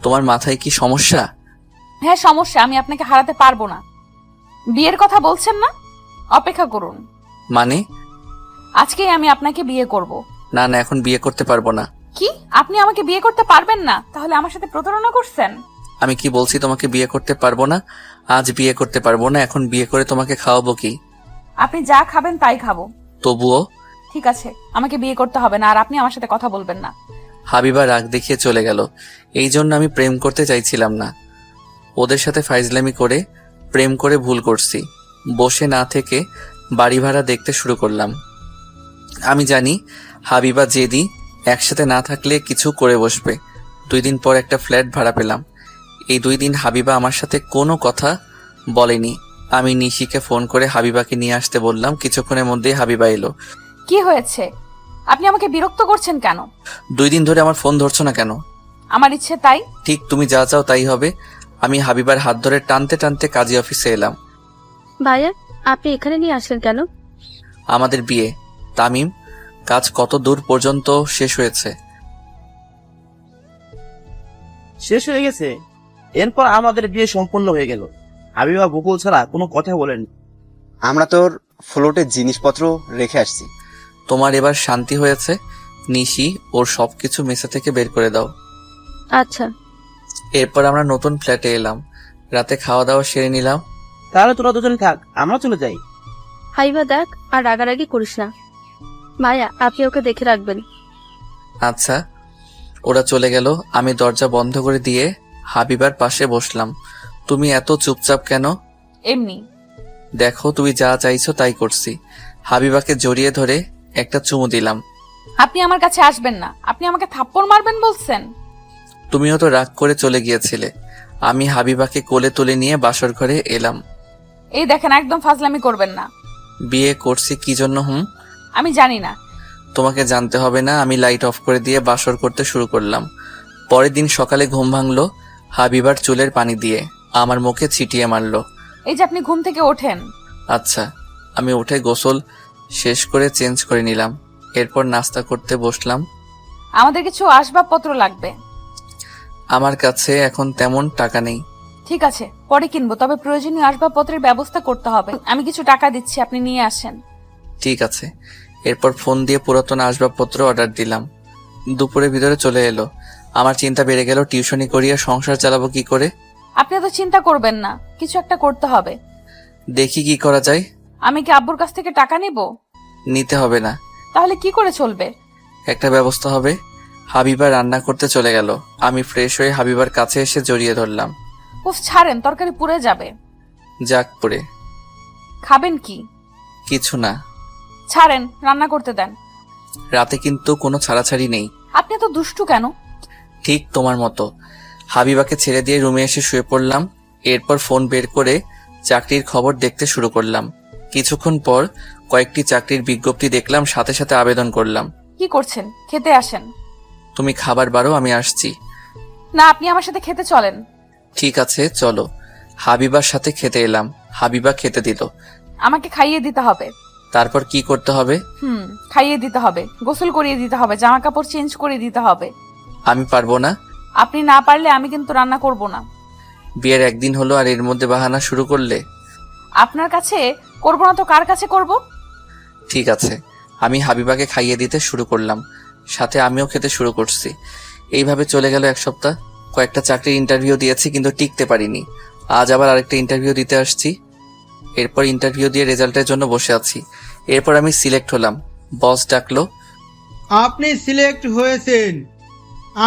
তোমার মাথায় কি সমস্যা? হ্যাঁ সমস্যা, আমি আপনাকে হারাতে পারবো না। বিয়ের কথা বলছেন না? অপেক্ষা করুন। মানে? আজকেই আমি আপনাকে বিয়ে করব। না না, এখন বিয়ে করতে পারবো না। কি? আপনি আমাকে বিয়ে করতে পারবেন না? তাহলে আমার সাথে প্রতারণা করছেন? আমি কি বলছি তোমাকে বিয়ে করতে পারবো না? আজ বিয়ে করতে পারবো না, এখন বিয়ে করে তোমাকে খাওয়াবো কি? আপনি যা খাবেন তাই খাবো। তবুও? ঠিক আছে, আমাকে বিয়ে করতে হবে না, আর আপনি আমার সাথে কথা বলবেন না। হাবিবা রাগ দেখিয়ে চলে গেল। এই জন্য আমি প্রেম করতে চাইছিলাম না। ওদের সাথে ফাইজলামি করে প্রেম করে ভুল করছি। বসে না থেকে বাড়ি ভাড়া দেখতে শুরু করলাম। আমি জানি হাবিবা জেদি, একসাথে না থাকলে কিছু করে বসবে। 2 দিন পর একটা ফ্ল্যাট ভাড়া পেলাম। এই 2 দিন হাবিবা আমার সাথে কোনো কথা বলেনি। আমি নিশিকে ফোন করে হাবিবাকে নিয়ে আসতে বললাম। কিছুক্ষণের মধ্যেই হাবিবা এলো। কি হয়েছে? আপনি আমাকে বিরক্ত করছেন কেন? 2 দিন ধরে আমার ফোন ধরছো না কেন? আমার ইচ্ছে তাই। ঠিক, তুমি যা চাও তাই হবে। আমি হাবিবার হাত ধরে টানতে টানতে কাজী অফিসে এলাম। ভাইয়া, আপনি এখানে নিয়ে আসলেন কেন? আমাদের বিয়ে। তামিম, কাজ কত দূর পর্যন্ত শেষ হয়েছে? শেষ হয়ে গেছে। এরপর আমাদের বিয়ে সম্পূর্ণ হয়ে গেল। হাবিবা বকুল ছাড়া কোনো কথা বলেনি। আমরা তোর ফ্লোটে জিনিসপত্র রেখে আসছি। তোমার এবার শান্তি হয়েছে? নিশি ওর সবকিছু মেসে থেকে বের করে দাও। আচ্ছা। এরপর আমরা নতুন ফ্ল্যাটে এলাম, রাতে খাওয়া দাওয়া সেরে নিলাম। তাহলে তোরা দুজন থাক, আমরা চলে যাই। হাইবা দেখ, আর রাগারাগি করিস না। ভাইয়া, আপনি ওকে দেখে রাখবেন। আচ্ছা। ওরা চলে গেল, আমি দরজা বন্ধ করে দিয়ে হাবিবার পাশে বসলাম। তুমি এত চুপচাপ কেন? এমনি। দেখো, তুমি যা চাইছো তাই করছি। হাবিবাকে জড়িয়ে ধরে একটা চুমু দিলাম। আপনি আমার কাছে আসবেন না, আপনি আমাকে থাপ্পড় মারবেন বলছেন। তুমিও তো রাগ করে চলে গিয়েছিলে। আমি হাবিবাকে কোলে তুলে নিয়ে বাসর ঘরে এলাম। এই দেখেন, একদম ফাজলামি করবেন না। বিয়ে করছি কি জন্য? আমি জানি না। তোমাকে জানতে হবে না। আমি লাইট অফ করে দিয়ে বাসর করতে শুরু করলাম। পরের দিন সকালে ঘুম ভাঙলো হাবিবার চুলের পানি দিয়ে, আমার মুখে ছিটিয়ে মারলো। এই যে আপনি ঘুম থেকে ওঠেন। আচ্ছা। আমি উঠে গোসল শেষ করে চেঞ্জ করে নিলাম। এরপর নাস্তা করতে বসলাম। আমাদের কিছু আসবাবপত্র লাগবে। আমার কাছে এখন তেমন টাকা নেই। ঠিক আছে, পরে কিনবো, তবে প্রয়োজনীয় আসবাবপত্রের ব্যবস্থা করতে হবে। আমি কিছু টাকা দিচ্ছি, আপনি নিয়ে আসেন। ঠিক আছে। এরপর ফোন দিয়ে পুরাতন আসবাবপত্র অর্ডার দিলাম। দুপুরের ভিতরে চলে এলো। আমার চিন্তা বেড়ে গেল, টিউশনি করিয়ে সংসার চালাবো কি করে। আপনি তো চিন্তা করবেন না, কিছু একটা করতে হবে। দেখি কি করা যায়। আমি কি আব্বুর কাছ থেকে টাকা নিব? নিতে হবে না। তাহলে কি করে চলবে? একটা ব্যবস্থা হবে। হাবিবা রান্না করতে চলে গেল। আমি ফ্রেশ হয়ে হাবিবার কাছে এসে জড়িয়ে ধরলাম। উফ, ছাড়েন, তরকারি পুড়ে যাবে। যাক পড়ে। খাবেন কি? কিছু না। ছাড়েন, রান্না করতে দেন। রাতে কিন্তু কোনো ছাড়াছাড়ি নেই। আপনি তো দুষ্টু কেন? ঠিক তোমার মতো। হাবিবাকে ছেড়ে দিয়ে রুমে এসে শুয়ে পড়লাম। এরপর ফোন বের করে চাকরির খবর দেখতে শুরু করলাম। কিছুক্ষণ পর কয়েকটি চাকরির বিজ্ঞপ্তি দেখলাম, সাথে সাথে আবেদন করলাম। কি করছেন? খেতে আসেন। তুমি খাবার বারো, আমি আসছি। না, আপনি আমার সাথে খেতে চলেন। ঠিক আছে, চলো। হাবিবার সাথে খেতে এলাম। হাবিবা খেতে দিল। আমাকে খাইয়ে দিতে হবে। তারপর কি করতে হবে? খাইয়ে দিতে হবে, গোসল করিয়ে দিতে হবে, জামা কাপড় চেঞ্জ করে দিতে হবে। আমি পারবো না। আপনি না পারলে আমি কিন্তু রান্না করব না। বিয়ের একদিন হলো আর এর মধ্যে বাহানা শুরু করলে? আপনার কাছে করব না তো কার কাছে করব? ঠিক আছে। আমি হাবিবাকে খাইয়ে দিতে শুরু করলাম, সাথে আমিও খেতে শুরু করছি। এইভাবে চলে গেল এক সপ্তাহ। কয়েকটা চাকরির ইন্টারভিউ দিয়েছি, কিন্তু টিকতে পারিনি। আজ আবার আরেকটা ইন্টারভিউ দিতে আসছি। এরপর ইন্টারভিউ দিয়ে রেজাল্টের জন্য বসে আছি। এরপর আমি সিলেক্ট হলাম। বস ডাকলো, আপনি সিলেক্ট হয়েছেন,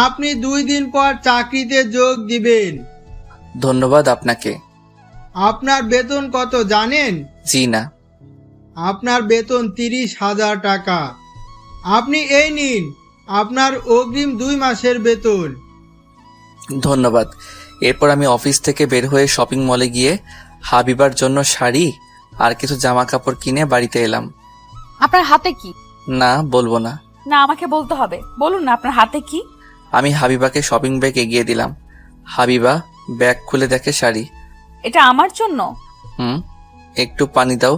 আপনি 2 দিন পর চাকরিতে যোগ দিবেন। ধন্যবাদ আপনাকে। আপনার বেতন কত জানেন? জি না। আপনার বেতন 30,000 টাকা। আপনি এই নিন আপনার অগ্রিম 2 মাসের বেতন। ধন্যবাদ। এরপর আমি অফিস থেকে বের হয়ে শপিং মলে গিয়ে হাবিবার জন্য শাড়ি আর কিছু জামা কাপড় কিনে বাড়িতে এলাম। আপনার হাতে কি? না, বলবো না। না, আমাকে বলতে হবে। বলুন না, আপনার হাতে কি? আমি হাবিবাকে শপিং ব্যাগ এগিয়ে দিলাম। হাবিবা ব্যাগ খুলে দেখে শাড়ি। এটা আমার জন্য? একটু পানি দাও।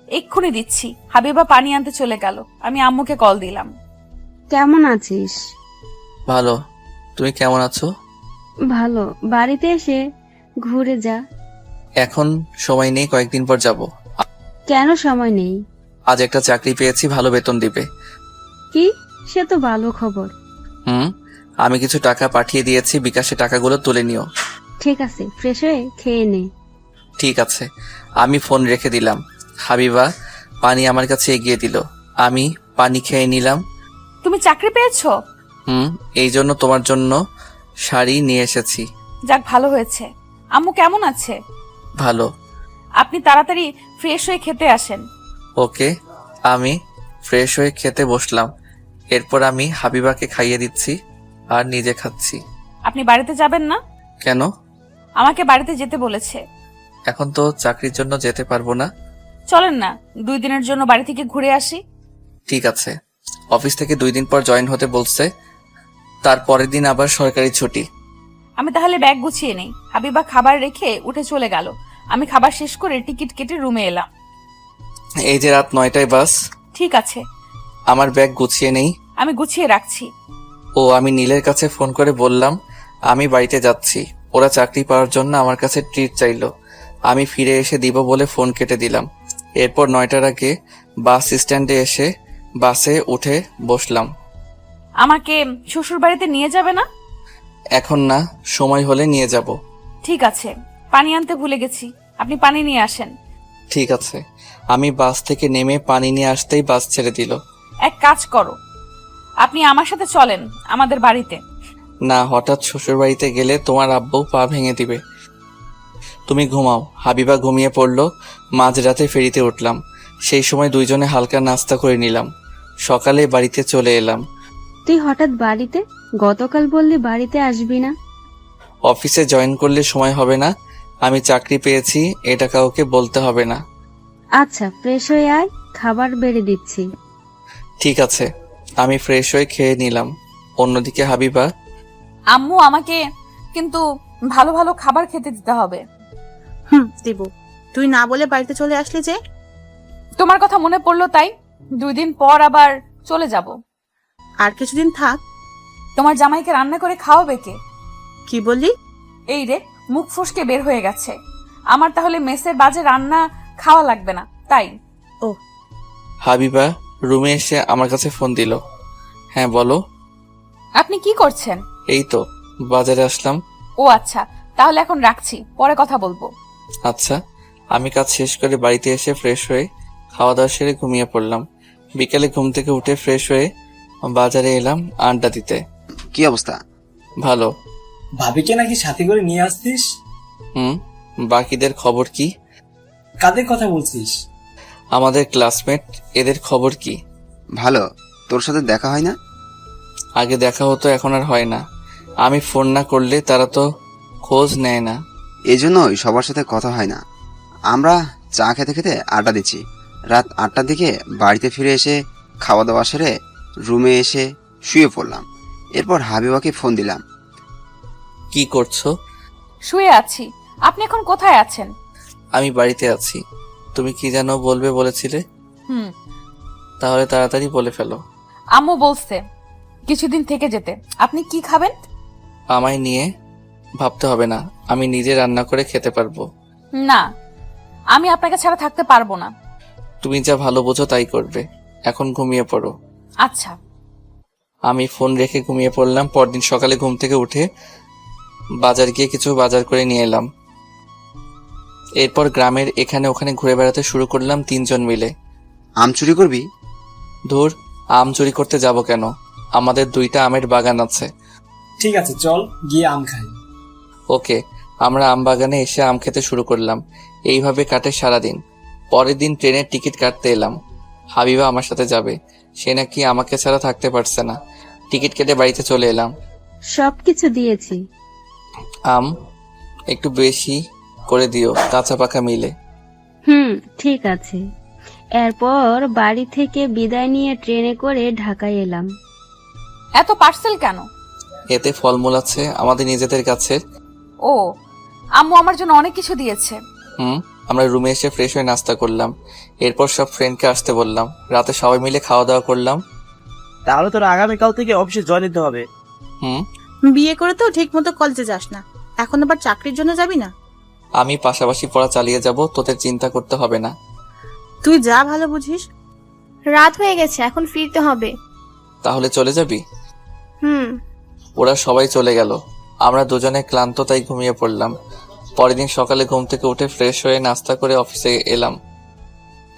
এক্ষুনি দিচ্ছি। হাবিবা পানি আনতে চলে গেল। আমি আম্মুকে কল দিলাম। কেমন আছিস? ভালো। তুমি কেমন আছো? ভালো। বাড়িতে এসে ঘুরে যা। এখন সময় নেই, কয়েকদিন পর যাব। কেন সময় নেই? আজ একটা চাকরি পেয়েছি, ভালো বেতন দিবে। কি? সে তো ভালো খবর। আমি কিছু টাকা পাঠিয়ে দিয়েছি, বিকাশে টাকাগুলো তুলে নিও। ঠিক আছে, ফ্রেশ হয়ে খেয়ে নে। ঠিক আছে। আমি ফোন রেখে দিলাম। হাবিবা পানি আমার কাছে এগিয়ে দিল। আমি পানি খেয়ে নিলাম। তুমি চাকরি পেয়েছো? এই জন্য তোমার জন্য শাড়ি নিয়ে এসেছি। যাক, ভালো হয়েছে। আম্মু কেমন আছে? ভালো। আপনি তাড়াতাড়ি ফ্রেশ হয়ে খেতে আসেন। ওকে। আমি ফ্রেশ হয়ে খেতে বসলাম। এরপর আমি হাবিবাকে খাইয়ে দিচ্ছি আর নিজে খাচ্ছি। আপনি বাড়িতে যাবেন না? কেন? আমাকে বাড়িতে যেতে বলেছে। এখন তো চাকরির জন্য যেতে পারবো না। চলেন না, 2 দিনের জন্য বাড়ি থেকে ঘুরে আসি। ঠিক আছে। অফিস থেকে 2 দিন পর জয়েন হতে বলছে। তার পরের দিন আবার সরকারি ছুটি। আমি তাহলে ব্যাগ গুছিয়ে নেই। হাবিবা খাবার রেখে উঠে চলে গেল। আমি খাবার শেষ করে টিকিট কেটে রুমে এলাম। এই যে রাত 9টায় বাস। ঠিক আছে। আমার ব্যাগ গুছিয়ে নেই। আমি গুছিয়ে রাখছি। আমি নীলের কাছে ফোন করে বললাম আমি বাড়িতে যাচ্ছি। ওরা চাকরি পাওয়ার জন্য আমার কাছে ট্রিট চাইলো। আমি ফিরে এসে দিব বলে ফোন কেটে দিলাম। এরপর 9টার আগে বাস স্ট্যান্ডে এসে বাসে উঠে বসলাম। আমাকে শ্বশুর বাড়িতে নিয়ে যাবে না? এখন না, সময় হলে নিয়ে যাব। ঠিক আছে, পানি আনতে ভুলে গেছি, আপনি পানি নিয়ে আসেন। ঠিক আছে। আমি বাস থেকে নেমে পানি নিয়ে আসতেই বাস ছেড়ে দিল। এক কাজ করো, আপনি আমার সাথে চলেন আমাদের বাড়িতে। না, হঠাৎ শ্বশুর বাড়িতে গেলে তোমার আব্বু পা ভেঙে দিবে। তুমি ঘুমাও। হাবিবা ঘুমিয়ে পড়লো। মাঝরাতে ফেরিতে উঠলাম। সেই সময় দুইজনে হালকা নাস্তা করে নিলাম। সকালে বাড়িতে চলে এলাম। তুই হঠাৎ বাড়িতে? গতকাল বললি বাড়িতে আসবি না। অফিসে জয়েন করলে সময় হবে না। আমি চাকরি পেয়েছি, এটা কাউকে বলতে হবে না। আচ্ছা, ফ্রেশ হয়ে আয়, খাবার বেড়ে দিচ্ছি। ঠিক আছে। আমি ফ্রেশ হয়ে খেয়ে নিলাম। অন্যদিকে হাবিবা, আম্মু আমাকে কিন্তু ভালো ভালো খাবার খেতে দিতে হবে। দিব। তুই না বলে বাড়িতে চলে আসলি যে? তোমার কথা মনে পড়লো তাই 2 দিন পর আবার চলে যাব। আর কিছুদিন থাক। তোমার জামাইকে রান্না করে খাওয়াবে কে? কি বললি? এই রে, মুখ ফসকে বের হয়ে গেছে। আমার তাহলে মেসের বাজে রান্না খাওয়া লাগবে না তাই? ও। হাবিবা রুমে এসে আমার কাছে ফোন দিল। হ্যাঁ বলো। আপনি কি করছেন? এই তো বাজারে আসলাম। ও আচ্ছা, তাহলে এখন রাখছি, পরে কথা বলবো। আচ্ছা। আমি কাজ শেষ করে বাড়িতে এসে ফ্রেশ হয়ে খাওয়া দাওয়া সেরে ঘুমিয়ে পড়লাম। বিকালে ঘুম থেকে উঠে ফ্রেশ হয়ে বাজারে এলাম আড্ডা দিতে। কি অবস্থা? ভালো। ভাবিকে নাকি সাথে করে নিয়ে আসতিস? বাকিদের খবর কি? কাদের কথা বলছিস? আমাদের ক্লাসমেট, এদের খবর কি? ভালো। তোর সাথে দেখা হয় না? আগে দেখা হতো, এখন আর হয় না। আমি ফোন না করলে তারা তো খোঁজ নেয় না। এই জন্যই সবার সাথে কথা হয় না। আমরা চা খেতে খেতে আড্ডা দিচ্ছি। রাত 8টার দিকে বাড়িতে ফিরে এসে খাওয়া দাওয়া সেরে রুমে এসে শুয়ে পড়লাম। এরপর হাবিবাকে ফোন দিলাম। কি করছো? শুয়ে আছি। আপনি এখন কোথায় আছেন? আমি বাড়িতে আছি। তুমি কি যেন বলবে বলেছিলে? তাহলে তাড়াতাড়ি বলে ফেলো। আম্মু বলছে কিছুদিন থেকে যেতে। আপনি কি খাবেন? আমায় নিয়ে ভাবতে হবে না, আমি নিজে রান্না করে খেতে পারবো। না, আমি আপনাকে ছাড়া থাকতে পারবো না। তুমি যা ভালো বোঝো তাই করবে। এখন ঘুমিয়ে পড়ো। আচ্ছা। আমি ফোন রেখে ঘুমিয়ে পড়লাম। পরদিন সকালে ঘুম থেকে উঠে বাজার গিয়ে কিছু বাজার করে নিয়ে এলাম। এরপর গ্রামের এখানে ওখানে ঘুরে বেড়াতে শুরু করলাম 3 জন মিলে। আম চুরি করবি? ধুর, আম চুরি করতে যাব কেন? আমাদের 2টা আমের বাগান আছে। ঠিক আছে, চল গিয়ে আম খাই। ওকে। আমরা আম বাগানে এসে আম খেতে শুরু করলাম। এইভাবে কাটে সারাদিন। পরের দিন ট্রেনের টিকিট কাটতে এলাম। হাবিবা আমার সাথে যাবে। সে নাকি আমাকে ছাড়া থাকতে পারছে না। টিকিট কেটে বাড়িতে চলে এলাম। সবকিছু দিয়েছি। আম একটু বেশি করে দিও, কাঁচা পাকা মিলে। ঠিক আছে। এরপর বাড়ি থেকে বিদায় নিয়ে ট্রেনে করে ঢাকায় এলাম। এত পার্সেল কেন? এতে ফলমূল আছে আমাদের নিজেদের কাছে। ও, আম্মু আমার জন্য অনেক কিছু দিয়েছে। আমরা রুমে এসে ফ্রেশ হয়ে নাস্তা করলাম। এরপর সব ফ্রেন্ডকে আসতে বললাম। রাতে সবাই মিলে খাওয়া দাওয়া করলাম। তাহলে তোর আগামীকাল থেকে অফিসে জয়েন দিতে হবে। বিয়ে করে তো ঠিক মতো কলেজে যাস না, এখন আবার চাকরির জন্য যাবি না? আমি পাশাপাশি পড়া চালিয়ে যাব, তোদের চিন্তা করতে হবে না। তুই যা ভালো বুঝিস। রাত হয়ে গেছে, এখন ফিরতে হবে। তাহলে চলে যাবি? ওরা সবাই চলে গেল। আমরা দুজনে ক্লান্ত, তাই ঘুমিয়ে পড়লাম। পরের দিন সকালে ঘুম থেকে উঠে ফ্রেশ হয়ে নাস্তা করে অফিসে এলাম।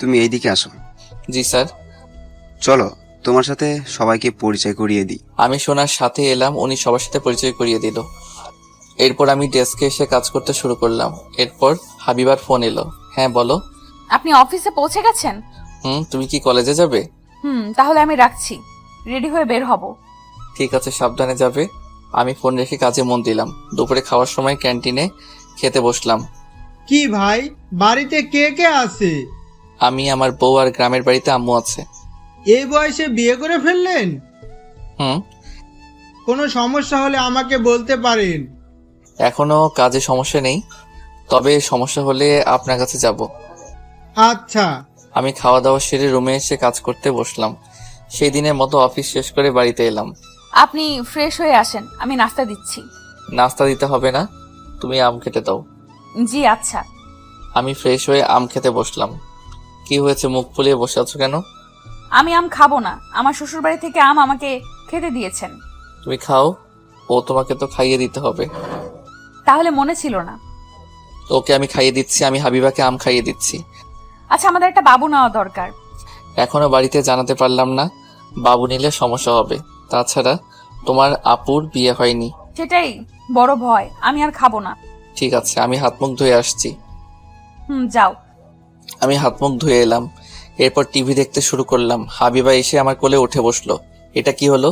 তুমি এইদিকে আসো। জি স্যার। চলো তোমার সাথে সবাইকে পরিচয় করিয়ে দিই। আমি সোনার সাথে এলাম, উনি সবার সাথে পরিচয় করিয়ে দিল। এরপর আমি ডেস্কে এসে কাজ করতে শুরু করলাম। এরপর হাবিবার ফোন এলো। হ্যাঁ বলো। আপনি অফিসে পৌঁছে গেছেন? তুমি কি কলেজে যাবে? তাহলে আমি রাখছি, রেডি হয়ে বের হব। ঠিক আছে, সাবধানে যাবে। আমি ফোন রেখে কাজে মন দিলাম। দুপুরে খাওয়ার সময় ক্যান্টিনে খেতে বসলাম। কি ভাই, বাড়িতে কে কে আছে? আমি, আমার বউ আর গ্রামের বাড়িতে আম্মু আছে। এই বয়সে বিয়ে করে ফেললেন? কোনো সমস্যা হলে আমাকে বলতে পারেন। এখনো কাজে সমস্যা নেই, তবে সমস্যা হলে আপনার কাছে যাব। আচ্ছা। আমি খাওয়া দাওয়া সেরে রুমে এসে কাজ করতে বসলাম। সেই দিনের মতো অফিস শেষ করে বাড়িতে এলাম। আপনি ফ্রেশ হয়ে আসেন, আমি নাস্তা দিচ্ছি। নাস্তা দিতে হবে না, তুমি আম কেটে দাও। জি আচ্ছা। আমি ফ্রেশ হয়ে আম খেতে বসলাম। কি হয়েছে, মুখ ফুলিয়ে বসে আছো কেন? আমি আম খাবো না, আমার শ্বশুর বাড়ি থেকে আম আমাকে খেতে দিয়েছেন। তুমি খাও, ও তোমাকে তো খাইয়ে দিতে হবে। তাহলে মনে ছিল না। ওকে আমি খাইয়ে দিচ্ছি, আমি হাবিবাকে আম খাইয়ে দিচ্ছি। আচ্ছা, আমাদের একটা বাবু নেওয়া দরকার। এখনো বাড়িতে জানাতে পারলাম না, বাবু নিলে সমস্যা হবে। তাছাড়া তোমার আপুর বিয়ে হয়নি। সেটাই বড় ভয়, আমি আর খাবো না। ঠিক আছে, আমি হাত মুখ ধুয়ে আসছি। যাও। আমি হাত মুখ ধুয়ে এলাম, এরপর টিভি দেখতে শুরু করলাম। হাবিবা এসে আমার কোলে উঠে বসলো। এটা কি হলো?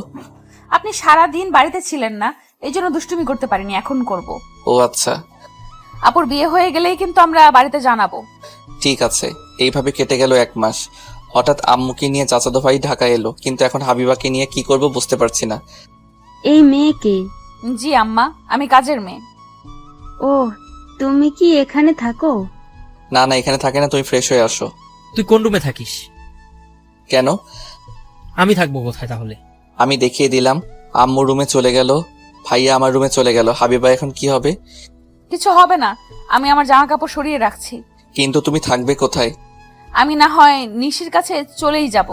আপনি সারা দিন বাড়িতে ছিলেন না, এই জন্য দুষ্টুমি করতে পারিনি, এখন করব। ও আচ্ছা, আপুর বিয়ে হয়ে গেলেই কিন্তু আমরা বাড়িতে জানাবো। ঠিক আছে। এইভাবে কেটে গেল 1 মাস। হঠাৎ আম্মুকে নিয়ে চাচাতো ভাই ঢাকায় এলো, কিন্তু এখন হাবিবাকে নিয়ে কি করব বুঝতে পারছি না। এই মেয়েকে? জি আম্মা, আমি কাজের মেয়ে। ও, তুমি কি এখানে থাকো? না না, এখানে থাকে না, তুমি ফ্রেশ হয়ে আসো। তুই কোন রুমে থাকিস? কেন? আমি থাকবো কোথায় তাহলে? আমি দেখিয়ে দিলাম। আম্মু রুমে চলে গেল, ভাইয়া আমার রুমে চলে গেল। হাবিবা এখন কি হবে? কিছু হবে না, আমি আমার জামা কাপড় সরিয়ে রাখছি। কিন্তু তুমি থাকবে কোথায়? আমি না হয় নিশির কাছে চলেই যাব,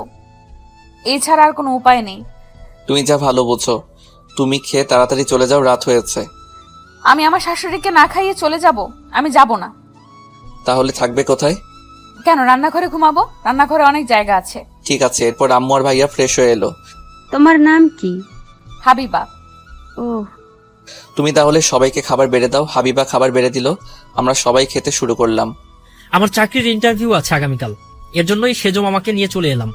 এছাড়া আর কোনো উপায় নেই। তুমি যা ভালো বোঝো। তুমি খেয়ে তাড়াতাড়ি চলে যাও, রাত হয়েছে। আমি আমার শাশুড়িকে না খাইয়ে চলে যাব? আমি যাব না। তাহলে থাকবে কোথায়? কেন, রান্নাঘরে ঘুমাবো, রান্নাঘরে অনেক জায়গা আছে। ঠিক আছে। এরপর আম্মু আর ভাইয়া ফ্রেশ হয়ে এলো। তোমার নাম কি? হাবিবা। ও, তুমি তাহলে সবাইকে খাবার বেড়ে দাও। হাবিবা খাবার বেড়ে দিল, আমরা সবাই খেতে শুরু করলাম। আমার চাকরির ইন্টারভিউ আছে আগামীকাল, এর জন্যই সেজো মামাকে নিয়ে চলে এলাম।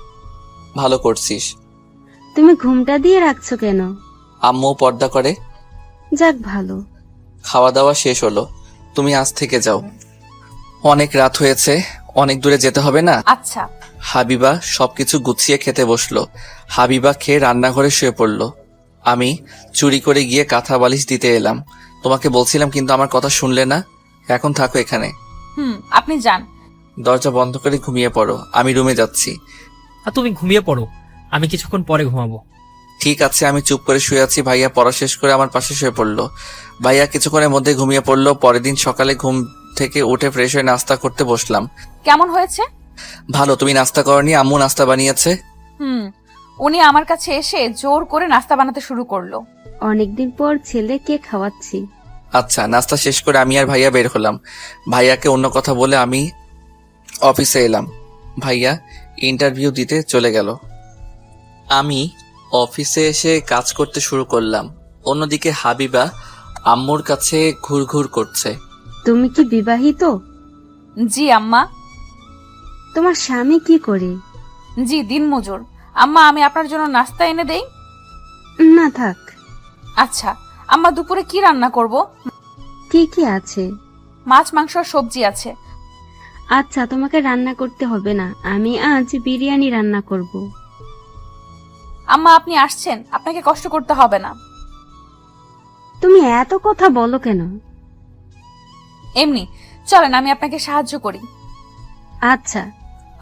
ভালো করছিস। তুমি ঘুমটা দিয়ে রাখছো কেন? আম্মু পর্দা করে। যাক ভালো। খাওয়া দাওয়া শেষ হলো, তুমি আজ থেকে যাও। অনেক রাত হয়েছে, অনেক দূরে যেতে হবে না। আচ্ছা। হাবিবা সবকিছু গুছিয়ে খেতে বসলো। হাবিবা খেয়ে রান্নাঘরে শুয়ে পড়লো। আমি চুরি করে গিয়ে কাঁথা বালিশ দিতে এলাম। তোমাকে বলছিলাম কিন্তু আমার কথা শুনলে না। এখন থাকো এখানে। আপনি যান। দরজা বন্ধ করে ঘুমিয়ে পড়ো, আমি রুমে যাচ্ছি। আর তুমি ঘুমিয়ে পড়ো, আমি কিছুক্ষণ পরে ঘুমাবো। ঠিক আছে। আমি চুপ করে শুয়ে আছি। ভাইয়া পড়া শেষ করে আমার পাশে শুয়ে পড়লো। ভাইয়া কিছুক্ষণের মধ্যে ঘুমিয়ে পড়লো। পরের দিন সকালে ঘুম থেকে উঠে ফ্রেশ হয়ে নাস্তা করতে বসলাম। কেমন হয়েছে? ভালো। তুমি নাস্তা করনি? আম্মু নাস্তা বানিয়েছে। উনি আমার কাছে এসে জোর করে নাস্তা বানাতে শুরু করলো। অনেকদিন পর ছেলেকে খাওয়াচ্ছি। আচ্ছা। নাস্তা শেষ করে আমি আর ভাইয়া বের হলাম। ভাইয়াকে অন্য কথা বলে আমি অফিসে এলাম। ভাইয়া ইন্টারভিউ দিতে চলে গেল। আমি অফিসে এসে কাজ করতে শুরু করলাম। অন্যদিকে হাবিবা আম্মুর কাছে ঘুরঘুর করছে। তুমি কি বিবাহিত? জি আম্মা। তোমার স্বামী কি করে? জি দিনমজুর। আম্মা, আমি আপনার জন্য নাস্তা এনে দেই? না থাক। আচ্ছা আম্মা, দুপুরে কি রান্না করব? কি কি আছে? মাছ, মাংস আর সবজি আছে। আচ্ছা, তোমাকে রান্না করতে হবে না, আমি আজ বিরিয়ানি রান্না করব। আম্মা, আপনি আসছেন, আপনাকে কষ্ট করতে হবে না। তুমি এত কথা বলো কেন? এমনি, চলেন আমি আপনাকে সাহায্য করি। আচ্ছা।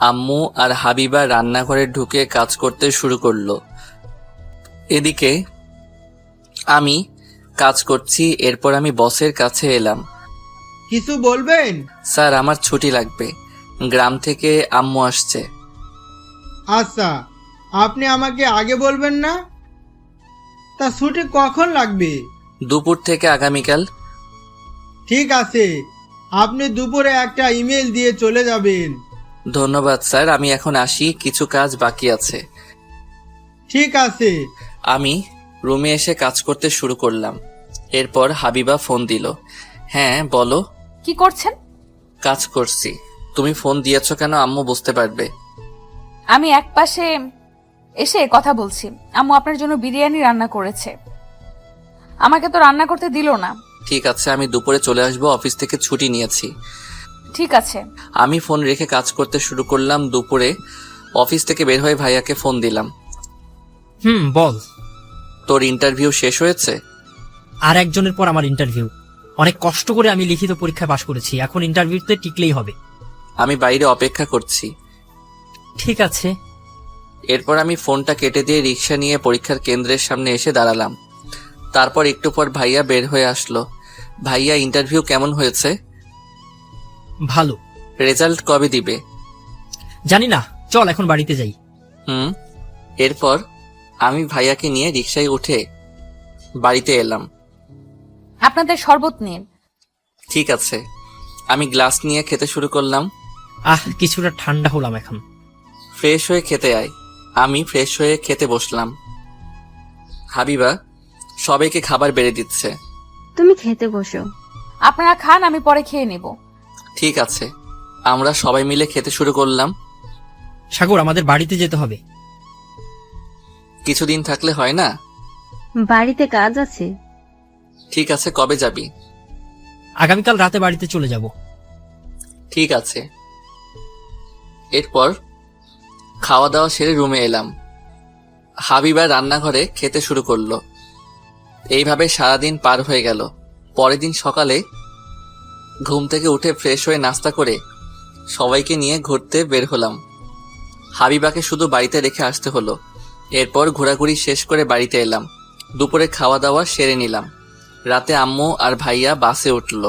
আম্মু আর হাবিবা রান্নাঘরে ঢুকে কাজ করতে শুরু করলো। এদিকে আমি কাজ করছি। এরপর আমি বসের কাছে এলাম। কিছু বলবেন? স্যার, আমার ছুটি লাগবে, গ্রাম থেকে আম্মু আসছে। আচ্ছা, আপনি আমাকে আগে বলবেন না? তা ছুটি কখন লাগবে? দুপুর থেকে আগামীকাল। ঠিক আছে, আপনি দুপুরে একটা ইমেল দিয়ে চলে যাবেন। ধন্যবাদ স্যার, আমি এখন আসি, কিছু কাজ বাকি আছে। ঠিক আছে। আমি রুমে এসে কাজ করতে শুরু করলাম। এরপর হাবিবা ফোন দিল। হ্যাঁ বলো। কি করছেন? কাজ করছি। তুমি ফোন দিয়েছো কেন আম্মু বুঝতে পারবে। আমি একপাশে এসে কথা বলছি। আম্মু আপনার জন্য বিরিয়ানি রান্না করেছে, আমাকে তো রান্না করতে দিল না। ঠিক আছে, আমি দুপুরে চলে আসবো, অফিস থেকে ছুটি নিয়েছি। ঠিক আছে। আমি ফোন রেখে কাজ করতে শুরু করলাম। দুপুরে অফিস থেকে বের হয়ে ভাইয়াকে ফোন দিলাম। বল। তোর ইন্টারভিউ শেষ হয়েছে? আর একজনের পর আমার ইন্টারভিউ। অনেক কষ্ট করে আমি লিখিত পরীক্ষায় পাশ করেছি, এখন ইন্টারভিউতে টিকলেই হবে। আমি বাইরে অপেক্ষা করছি। ঠিক আছে। এরপর আমি ফোনটা কেটে দিয়ে রিক্সা নিয়ে পরীক্ষার কেন্দ্রের সামনে এসে দাঁড়ালাম। তারপর একটু পর ভাইয়া বের হয়ে আসলো। ভাইয়া, ইন্টারভিউ কেমন হয়েছে? ভালো। রেজাল্ট কবে দিবে? জানি না, চল এখন বাড়িতে যাই। এরপর আমি ভাইয়াকে নিয়ে রিকশায় উঠে বাড়িতে এলাম। আপনাদের শরবত নিন। ঠিক আছে। আমি গ্লাস নিয়ে খেতে শুরু করলাম। কিছুটা ঠান্ডা হলাম এখন। ফ্রেশ হয়ে খেতে আয়। আমি ফ্রেশ হয়ে খেতে বসলাম। হাবিবা সবাইকে খাবার বেড়ে দিচ্ছে। তুমি খেতে বসো। আপনারা খান, আমি পরে খেয়ে নেব। ঠিক আছে। আমরা সবাই মিলে খেতে শুরু করলাম। সাগর, আমাদের বাড়িতে যেতে হবে। কিছুদিন থাকলে হয় না? বাড়িতে কাজ আছে। ঠিক আছে, কবে যাবি? আগামীকাল রাতে বাড়িতে চলে যাব। ঠিক আছে। এরপর খাওয়া দাওয়া সেরে রুমে এলাম। হাবিবা রান্নাঘরে খেতে শুরু করলো। এইভাবে সারাদিন পার হয়ে গেল। পরের দিন সকালে ঘুম থেকে উঠে ফ্রেশ হয়ে নাস্তা করে সবাইকে নিয়ে ঘুরতে বের হলাম। হাবিবাকে শুধু বাড়িতে রেখে আসতে হলো। এরপর ঘোরাঘুরি শেষ করে বাড়িতে এলাম। দুপুরে খাওয়া দাওয়া সেরে নিলাম। রাতে আম্মু আর ভাইয়া বাসে উঠল।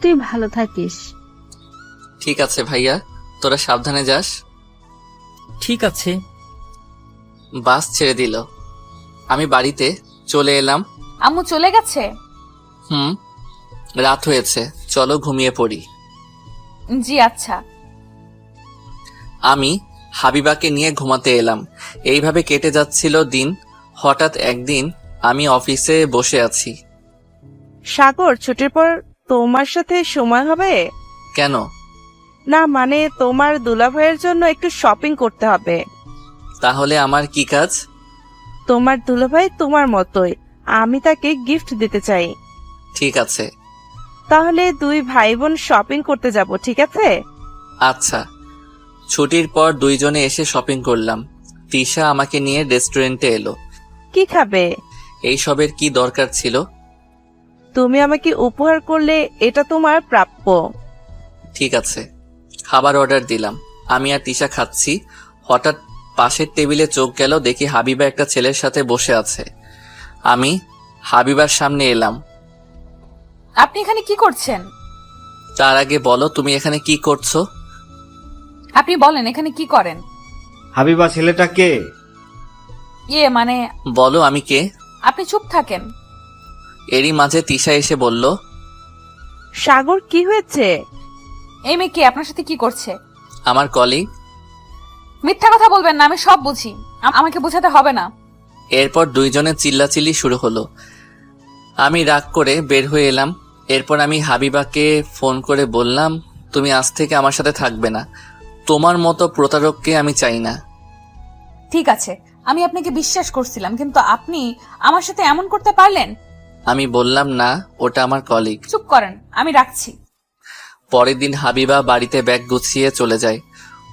তুই ভালো থাকিস। ঠিক আছে ভাইয়া, তোরা সাবধানে যাস। ঠিক আছে। বাস ছেড়ে দিল। আমি বাড়িতে চলে এলাম। আম্মু চলে গেছে? রাত হয়েছে, চলো ঘুমিয়ে পড়ি। জি আচ্ছা। আমি হাবিবাকে নিয়ে ঘুমাতে এলাম। এইভাবে কেটে যাচ্ছিল দিন। হঠাৎ একদিন আমি অফিসে বসে আছি। সাগর, ছুটির পর তোমার সাথে সময় হবে? কেন? না মানে তোমার দুলাভাইয়ের জন্য একটু শপিং করতে হবে। তাহলে আমার কি কাজ? তোমার দুলাভাই তোমার মতোই, আমি তাকে গিফট দিতে চাই। ঠিক আছে। তাহলে দুই ভাই বোন শপিং করতে যাব, ঠিক আছে? আচ্ছা। ছুটির পর দুইজনে এসে শপিং করলাম। তিশা আমাকে নিয়ে রেস্টুরেন্টে এলো। কি খাবে? এইসবের কি দরকার ছিল? তুমি আমাকে উপহার করলে এটা তোমার প্রাপ্য। ঠিক আছে। খাবার অর্ডার দিলাম। আমি আর তিশা খাচ্ছি। হঠাৎ পাশের টেবিলে চোখ গেল, দেখি হাবিবা একটা ছেলের সাথে বসে আছে। আমি হাবিবার সামনে এলাম। আপনি এখানে কি করছেন? তার আগে বলো, তুমি এখানে কি করছো? আপনি বলেন এখানে কি করেন? হাবিবা ছেলেটা কে? মানে বলো আমি কে। আপনি চুপ থাকেন। এরই মাঝে তিশা এসে বলল, সাগর কি হয়েছে? এই মেয়ে কে? আপনার সাথে কি করছে? আমার কলিগ। মিথ্যা কথা বলবেন না, আমি সব বুঝি, আমাকে বোঝাতে হবে না। এরপর দুইজনের চিল্লাচিল্লি শুরু হলো। আমি রাগ করে বের হয়ে এলাম। এরপর আমি হাবিবাকে ফোন করে বললাম, তুমি আজ থেকে আমার সাথে থাকবে না। তোমার মতো প্রতারককে আমি চাই না। ঠিক আছে, আমি আপনাকে বিশ্বাস করছিলাম, কিন্তু আপনি আমার সাথে এমন করতে পারলেন? আমি বললাম না, ওটা আমার কলিগ। চুপ করেন, আমি রাখছি। পরের দিন হাবিবা বাড়িতে ব্যাগ গুছিয়ে চলে যায়।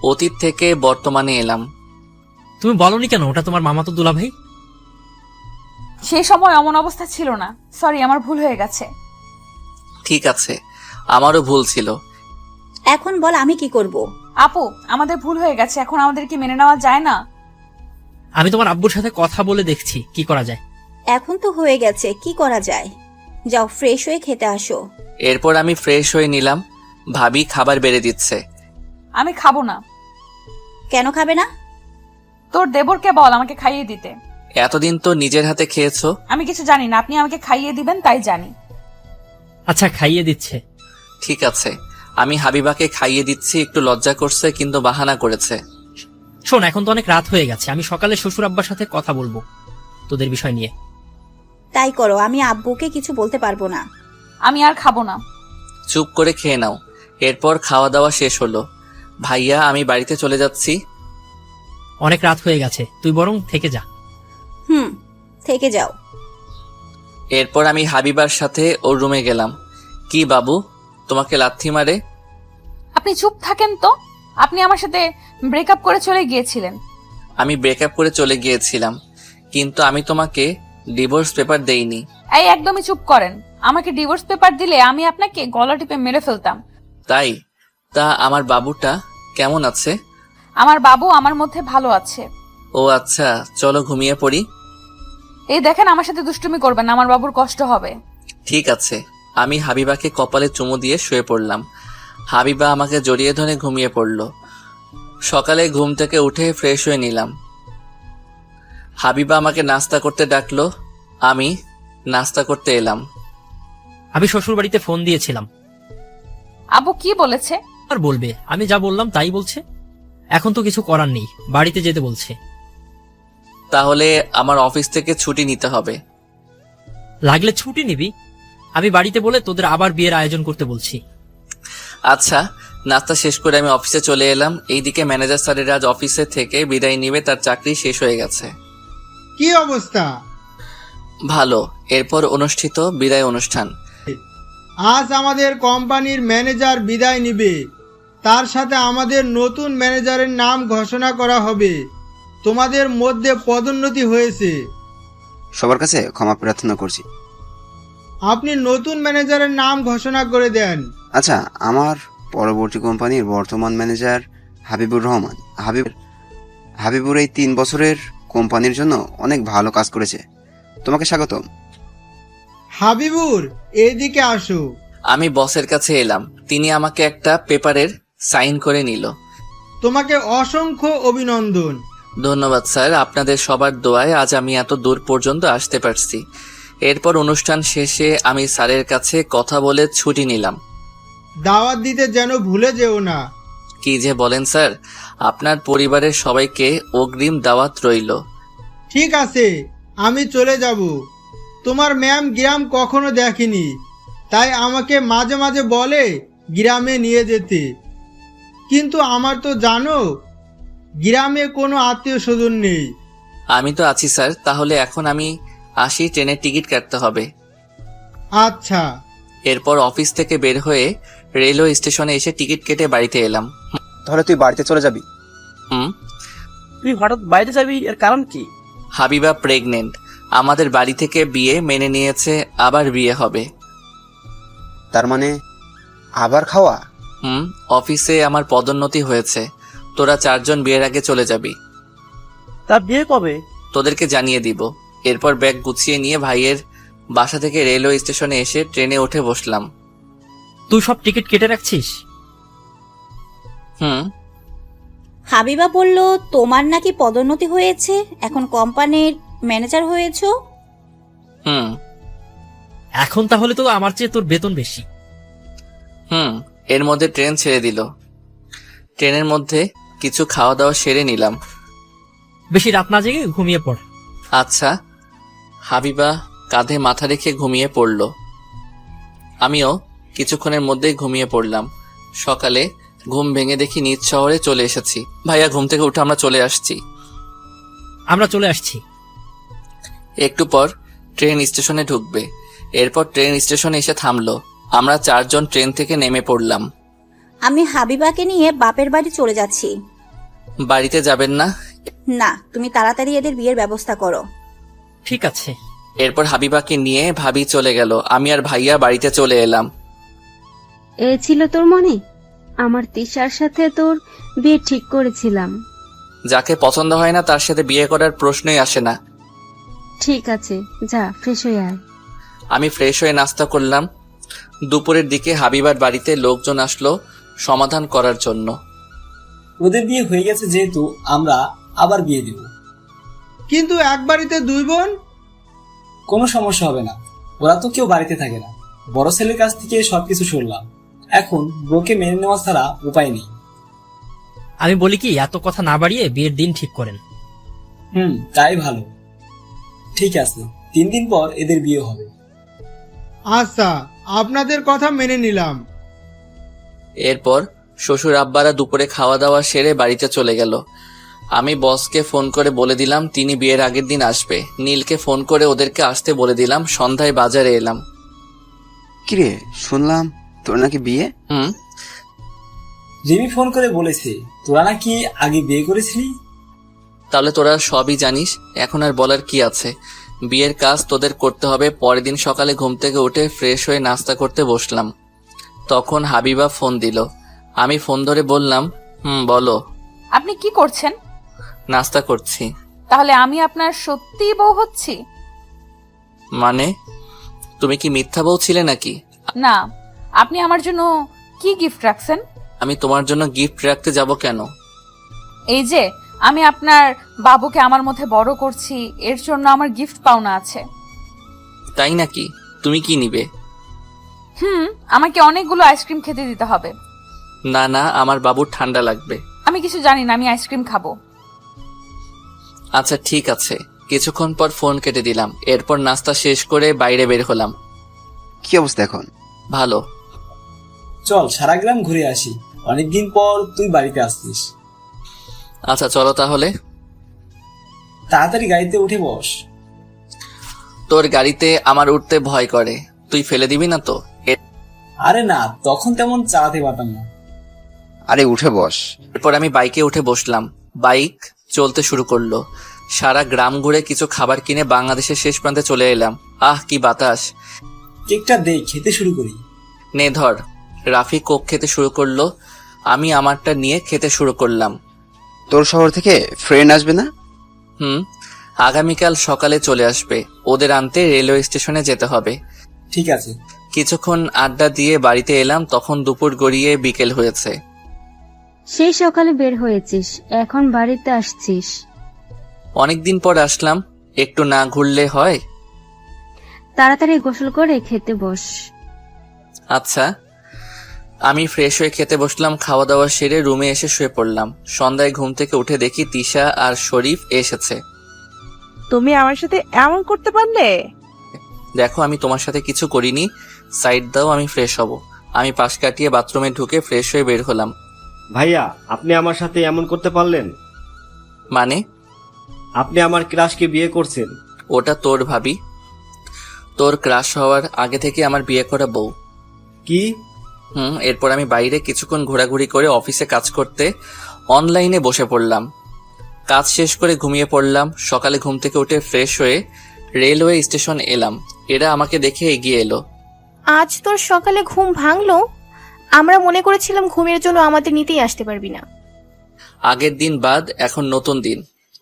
অতীত থেকে বর্তমানে এলাম। তুমি বলনি কেন ওটা তোমার মামাতো দুলাভাই? সেই সময় এমন অবস্থা ছিল না। সরি, আমার ভুল হয়ে গেছে। ঠিক আছে, আমারও ভুল ছিল। এখন বল আমি কি করব? আপু, আমাদের ভুল হয়ে গেছে, এখন আমাদের কি মেনে নেওয়া যায় না? আমি তোমার আব্বুর সাথে কথা বলে দেখছি কি করা যায়। এখন তো হয়ে গেছে, কি করা যায়? যাও ফ্রেশ হয়ে খেতে আসো। এরপর আমি ফ্রেশ হয়ে নিলাম। ভাবি খাবার বেড়ে দিচ্ছে। আমি খাবো না। কেন খাবে না? তোর দেবরকে বল আমাকে খাইয়ে দিতে। এতদিন তো নিজের হাতে খেয়েছো। আমি কিছু জানি না, আপনি আমাকে খাইয়ে দিবেন তাই জানি। আচ্ছা, খাইয়ে দিচ্ছে। ঠিক আছে, আমি হাবিবাকে খাইয়ে দিচ্ছি। একটু লজ্জা করছে, কিন্তু বাহানা করেছে। শোন, এখন তো অনেক রাত হয়ে গেছে, আমি সকালে শ্বশুর আব্বার সাথে কথা বলবো তোদের বিষয় নিয়ে। তাই করো, আমি আব্বুকে কিছু বলতে পারবো না। আমি আর খাবো না। চুপ করে খেয়ে নাও। এরপর খাওয়া দাওয়া শেষ হলো। ভাইয়া, আমি বাড়িতে চলে যাচ্ছি। অনেক রাত হয়ে গেছে, তুই বরং থেকে যা। থেকে যাও। এরপর আমি হাবিবার সাথে ওর রুমে গেলাম। কি বাবু, তোমাকে লাথি মারে? আপনি চুপ থাকেন তো। আপনি আমার সাথে ব্রেকআপ করে চলে গিয়েছিলেন। আমি ব্রেকআপ করে চলে গিয়েছিলাম, কিন্তু আমি তোমাকে ডিভোর্স পেপার দেইনি। এই একদমই চুপ করেন। আমাকে ডিভোর্স পেপার দিলে আমি আপনাকে গলা টিপে মেরে ফেলতাম। তাই? তা আমার বাবুটা কেমন আছে? আমার বাবু আমার মধ্যে ভালো আছে। ও আচ্ছা, চলো ঘুমিয়ে পড়ি। এই দেখেন, আমার সাথে দুষ্টুমি করবেন না, আমার বাবুর কষ্ট হবে। ঠিক আছে। আমি হাবিবাকে কপালে চুমু দিয়ে শুয়ে পড়লাম। হাবিবা আমাকে জড়িয়ে ধরে ঘুমিয়ে পড়ল। সকালে ঘুম থেকে উঠে ফ্রেশ হয়ে নিলাম। হাবিবা আমাকে নাস্তা করতে ডাকলো, আমি নাস্তা করতে এলাম। আমি শ্বশুর বাড়িতে ফোন দিয়েছিলাম। আব্বু কি বলেছে? আর বলবে, আমি যা বললাম তাই বলছে। এখন তো কিছু করার নেই, বাড়িতে যেতে বলছে। তাহলে আমার অফিস থেকে ছুটি নিতে হবে। লাগলে ছুটি নিবি, আমি বাড়িতে বলে তোদের আবার বিয়ের আয়োজন করতে বলছি। আচ্ছা, নাস্তা শেষ করে আমি অফিসে চলে এলাম। এইদিকে ম্যানেজার স্যারের আজ অফিসে থেকে বিদায় নিবে, তার চাকরি শেষ হয়ে গেছে। কি অবস্থা? ভালো। এরপর অনুষ্ঠিত বিদায় অনুষ্ঠান। আজ আমাদের কোম্পানির ম্যানেজার বিদায় নিবে, তার সাথে আমাদের নতুন ম্যানেজারের নাম ঘোষণা করা হবে। তোমাদের মধ্যে পদোন্নতি হয়েছে। সবার কাছে ক্ষমা প্রার্থনা করছি। আপনি নতুন ম্যানেজারের নাম ঘোষণা করে দেন। আচ্ছা, আমার পরবর্তী কোম্পানির বর্তমান ম্যানেজার হাবিবুর রহমান। হাবিবুর এই 3 বছরের কোম্পানির জন্য অনেক ভালো কাজ করেছে। তোমাকে স্বাগতম। হাবিবুর, এদিকে আসো। আমি বসের কাছে এলাম। তিনি আমাকে একটা পেপারের সাইন করে নিল। তোমাকে অসংখ্য অভিনন্দন। ধন্যবাদ স্যার, আপনাদের সবার দোয়ায় আজ আমি এত দূর পর্যন্ত আসতে পারছি। এরপর অনুষ্ঠান শেষে আমি স্যারের কাছে কথা বলে ছুটি নিলাম। দাওয়াত দিতে যেন ভুলে যেও না। কি যে বলেন স্যার, আপনার পরিবারের সবাইকে অগ্রিম দাওয়াত রইল। ঠিক আছে, আমি চলে যাব। তোমার ম্যাম গ্রাম কখনো দেখেনি, তাই আমাকে মাঝে মাঝে বলে গ্রামে নিয়ে যেতে। কিন্তু আমার তো জানো, গ্রামে কোনো আত্মীয় স্বজন নেই। আমি তো আছি স্যার, তাহলে এখন আমি আসি, ট্রেনের টিকিট কাটতে হবে। আচ্ছা। এরপর অফিস থেকে বের হয়ে রেলওয়ে স্টেশনে এসে টিকিট কেটে বাড়িতে এলাম। তাহলে তুই বাড়িতে চলে যাবি? তুই হঠাৎ বাইরে যাবি, এর কারণ কি? হাবিবা প্রেগনেন্ট। আমাদের বাড়ি থেকে বিয়ে মেনে নিয়েছে, আবার বিয়ে হবে। তার মানে আবার খাওয়া? অফিসে আমার পদোন্নতি হয়েছে। তোরা 4 জন বিয়ের আগে চলে যাবি। তা বিয়ে কবে? তোদেরকে জানিয়ে দিব। এরপর ব্যাগ গুছিয়ে নিয়ে ভাইয়ের বাসা থেকে রেলওয়ে স্টেশনে এসে ট্রেনে উঠে বসলাম। তুই সব টিকিট কেটে রাখছিস? হাবিবা বলল তোমার নাকি পদোন্নতি হয়েছে, এখন কোম্পানির ম্যানেজার হয়েছো। এখন তাহলে তো আমার চেয়ে তোর বেতন বেশি। এর মধ্যে ট্রেন ছেড়ে দিল। ট্রেনের মধ্যে কিছু খাওয়া দাওয়া সেরে নিলাম। বেশি রাত না জেগে ঘুমিয়ে পড়। আচ্ছা। হাবিবা কাঁধে মাথা রেখে ঘুমিয়ে পড়ল। আমিও কিছুক্ষণের মধ্যেই ঘুমিয়ে পড়লাম। সকালে ঘুম ভেঙে দেখি নিজ শহরে চলে এসেছি। ভাইয়া ঘুম থেকে উঠে আমরা চলে আসছি। একটু পর ট্রেন স্টেশনে ঢুকবে। এরপর ট্রেন স্টেশনে এসে থামলো। আমরা 4 জন ট্রেন থেকে নেমে পড়লাম। আমি হাবিবাকে নিয়ে বাপের বাড়ি চলে যাচ্ছি। বাড়িতে যাবেন না? না, তুমি তাড়াতাড়ি এদের বিয়ের ব্যবস্থা করো। ঠিক আছে। এরপর হাবিবাকে নিয়ে ভাবি চলে গেল। আমি আর ভাইয়া বাড়িতে চলে এলাম। এ ছিল তোর মনে? আমার তিশার সাথে তোর বিয়ে ঠিক করেছিলাম। যাকে পছন্দ হয় না তার সাথে বিয়ে করার প্রশ্নই আসে না। ঠিক আছে, যা ফ্রেশ হয়ে আয়। আমি ফ্রেশ হয়ে নাস্তা করলাম। দুপুরের দিকে হাবিবার বাড়িতে লোকজন আসলো সমাধান করার জন্য। ওদের বিয়ে হয়ে গেছে যেহেতু আমরা আবার বিয়ে দেব। কিন্তু এক বাড়িতে 2 বোন? কোনো সমস্যা হবে না, ওরা তো কেউ বাড়িতে থাকে না। বড় ছেলের কাছ থেকে সবকিছু শুনলাম। এখন ব্রোকে মেনে নেওয়া ছাড়া উপায় নেই। আমি বলি কি, এত কথা না বাড়িয়ে বিয়ের দিন ঠিক করেন। তাই ভালো। ঠিক আছে, 3 দিন পর এদের বিয়ে হবে। আচ্ছা, আপনাদের কথা মেনে নিলাম। এরপর শ্বশুর আব্বারা দুপুরে খাওয়া দাওয়া সেরে বাড়িতে চলে গেল। আমি বসকে ফোন করে বলে দিলাম তিনি বিয়ের আগের দিন আসবে। নীলকে ফোন করে ওদেরকে আসতে বলে দিলাম। সন্ধ্যায় বাজারে এলাম। কিরে, শুনলাম তোর নাকি বিয়ে? রিমি ফোন করে বলেছে তোরা নাকি আগে বিয়ে করেছিলি। তাহলে তোরা সবই জানিস, এখন আর বলার কি আছে। বিয়ের কাজ তোদের করতে হবে। পরের দিন সকালে ঘুম থেকে উঠে ফ্রেশ হয়ে নাস্তা করতে বসলাম। তখন হাবিবা ফোন দিল। আমি ফোন ধরে বললাম, বলো। আপনি কি করছেন? নাস্তা করছি। তাহলে আমি আপনার সত্যি বউ হচ্ছি? মানে তুমি কি মিথ্যা বউ ছিলে নাকি? না, আপনি আমার জন্য কি গিফট রাখছেন? আমি তোমার জন্য গিফট রাখতে যাব কেন? এই যে আমি আপনার বাবুকে আমার মধ্যে বড় করছি, এর জন্য আমার গিফট পাওনা আছে। তাই নাকি? তুমি কি নিবে? আমাকে অনেকগুলো আইসক্রিম খেতে দিতে হবে। না না, আমার বাবুর ঠান্ডা লাগবে। আমি কিছু জানি না, আমি আইসক্রিম খাবো। আচ্ছা ঠিক আছে। কিছুক্ষণ পর ফোন কেটে দিলাম। এরপর নাস্তা শেষ করে বাইরে বের হলাম। কি অবস্থা এখন? ভালো। চল সারা গ্রাম ঘুরে আসি, অনেকদিন পর তুই বাড়িতে আসছিস। আচ্ছা চলো তাহলে। তাড়াতাড়ি গাড়িতে উঠে বস। তোর গাড়িতে আমার উঠতে ভয় করে, তুই ফেলে দিবি না তো? আরে না, তখন তেমন চালাতে পারতাম না। আরে উঠে বস। এরপর আমি বাইকে উঠে বসলাম। বাইক চলতে শুরু করলো। সারা গ্রাম ঘুরে কিছু খাবার কিনে বাংলাদেশের শেষ প্রান্তে চলে এলাম। আহ কি বাতাস! কেকটা দে, খেতে শুরু করি। নে ধর। রাফি কোক খেতে শুরু করলো, আমি আমারটা নিয়ে খেতে শুরু করলাম। তোর শহর থেকে ফ্রেন্ড আসবে না? আগামীকাল সকালে চলে আসবে। ওদের আনতে রেলওয়ে স্টেশনে যেতে হবে। ঠিক আছে। কিছুক্ষণ আড্ডা দিয়ে বাড়িতে এলাম, তখন দুপুর গড়িয়ে বিকেল হয়েছে। সেই সকালে বের হয়েছিস, এখন বাড়িতে আসছিস? অনেকদিন পর আসলাম, একটু না ঘুরলে হয়? তাড়াতাড়ি গোসল করে খেতে বস। আচ্ছা। আমি ফ্রেশ হয়ে খেতে বসলাম। খাওয়া দাওয়া সেরে রুমে এসে শুয়ে পড়লাম। সন্ধ্যায় ঘুম থেকে উঠে দেখি তিশা আর শরীফ এসেছে। তুমি আমার সাথে এমন করতে পারলে? দেখো আমি তোমার সাথে কিছু করিনি, সাইড দাও, আমি ফ্রেশ হব। আমি পাশ কাটিয়ে বাথরুমে ঢুকে ফ্রেশ হয়ে বের হলাম। ভাইয়া, আপনি আমার সাথে এমন করতে পারলেন? মানে? আপনি আমার ক্রাশকে বিয়ে করছেন। ওটা তোর ভাবি, তোর ক্রাশ হওয়ার আগে থেকে আমার বিয়ে করা বউ। কি? এরপর আমি বাইরে কিছুক্ষণ ঘোরাঘুরি করে অফিসে কাজ করতে অনলাইনে বসে পড়লাম। কাজ শেষ করে ঘুমিয়ে পড়লাম। সকালে ঘুম থেকে উঠে ফ্রেশ হয়ে রেলওয়ে স্টেশন এলাম। এরা আমাকে দেখে এগিয়ে এলো। আজ তোর সকালে ঘুম ভাঙলো? আমরা মনে করেছিলাম ঘুমের জন্য আমাদের নিতেই আসতে পারবি না। আগের দিন বাদ এখন নতুন দিন,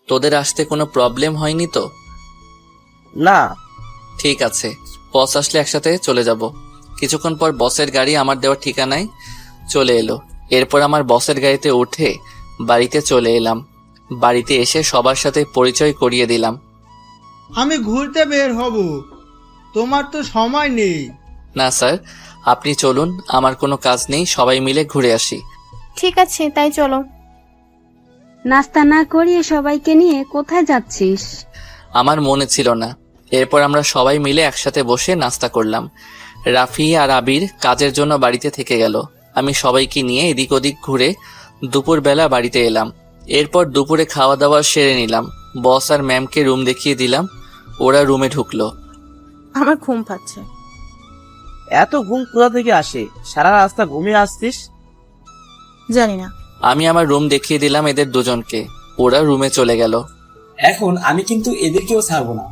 তোদের আসতে কোনো প্রবলেম হয়নি তো? না। ঠিক আছে, বস আসলে একসাথে চলে যাব। কিছুক্ষণ পর বসের গাড়ি আমার দেওয়ার ঠিকানায় চলে এলো। এরপর আমার বসের গাড়িতে উঠে বাড়িতে চলে এলাম। বাড়িতে এসে সবার সাথে পরিচয় করিয়ে দিলাম। আমি ঘুরতে বের হব, তোমার তো সময় নেই। না স্যার, আপনি চলুন, আমার কোনো কাজ নেই, সবাই মিলে ঘুরে আসি। ঠিক আছে, তাই চলো। নাস্তা না করিয়ে সবাইকে নিয়ে কোথায় যাচ্ছিস? আমার মনে ছিল না। এরপর আমরা সবাই মিলে একসাথে বসে নাস্তা করলাম। রাফি আর আবির কাজের জন্য বাড়িতে থেকে গেল। আমি সবাইকে নিয়ে এদিক ওদিক ঘুরে দুপুরবেলা বাড়িতে এলাম। এরপর দুপুরে খাওয়া দাওয়া সেরে নিলাম। বস আর ম্যামকে রুম দেখিয়ে দিলাম। ওরা রুমে ঢুকলো। আমার ঘুম পাচ্ছে। এত ঘুম কোথা থেকে আসে? সারা রাস্তা ঘুমিয়ে আসছিস? জানি না। আমি আমার রুম দেখিয়ে দিলাম এদের দুজনকে। ওরা রুমে চলে গেল। এখন আমি কিন্তু এদেরকেও ছাড়বো না,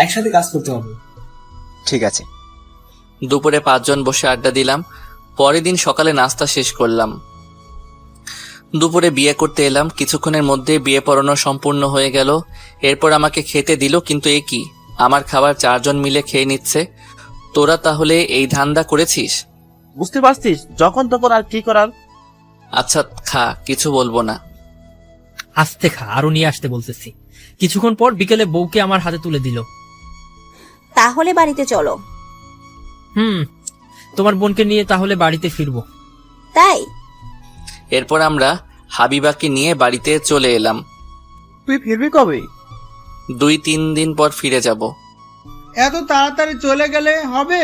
একসাথে কাজ করতে হবে। ঠিক আছে। দুপুরে 5 জন বসে আড্ডা দিলাম। পরের দিন সকালে নাস্তা শেষ করলাম। দুপুরে বিয়ে করতে এলাম। কিছুক্ষণের মধ্যে বিয়ে পড়ানো সম্পূর্ণ হয়ে গেল। এরপর আমাকে খেতে দিল, কিন্তু এ কি, আমার খাবার 4 জন মিলে খেয়ে নিচ্ছে। তোরা তাহলে এই ধান্দা করেছিস? বুঝতে পারছিস, যখন তখন আর কি করার। আচ্ছা খা, কিছু বলবো না। আস্তে খা, আরো নিয়ে আসতে বলতেছি। কিছুক্ষণ পর বিকেলে বউকে আমার হাতে তুলে দিল। তাহলে বাড়িতে চলো। তোমার বোনকে নিয়ে তাহলে বাড়িতে ফিরবো। তাই? এরপর আমরা হাবিবাকে নিয়ে বাড়িতে চলে এলাম। তুই ফিরবি কবে? 2-3 দিন পর ফিরে যাব। এত তাড়াতাড়ি চলে গেলে হবে?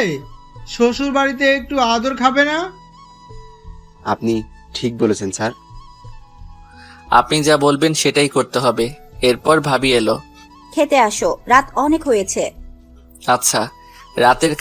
শ্বশুর বাড়িতে একটু আদর খাবে না? আপনি ঠিক বলেছেন স্যার। আপনি যা বলবেন সেটাই করতে হবে। এরপর ভাবি এলো। খেতে আসো, রাত অনেক হয়েছে। আচ্ছা। রাতের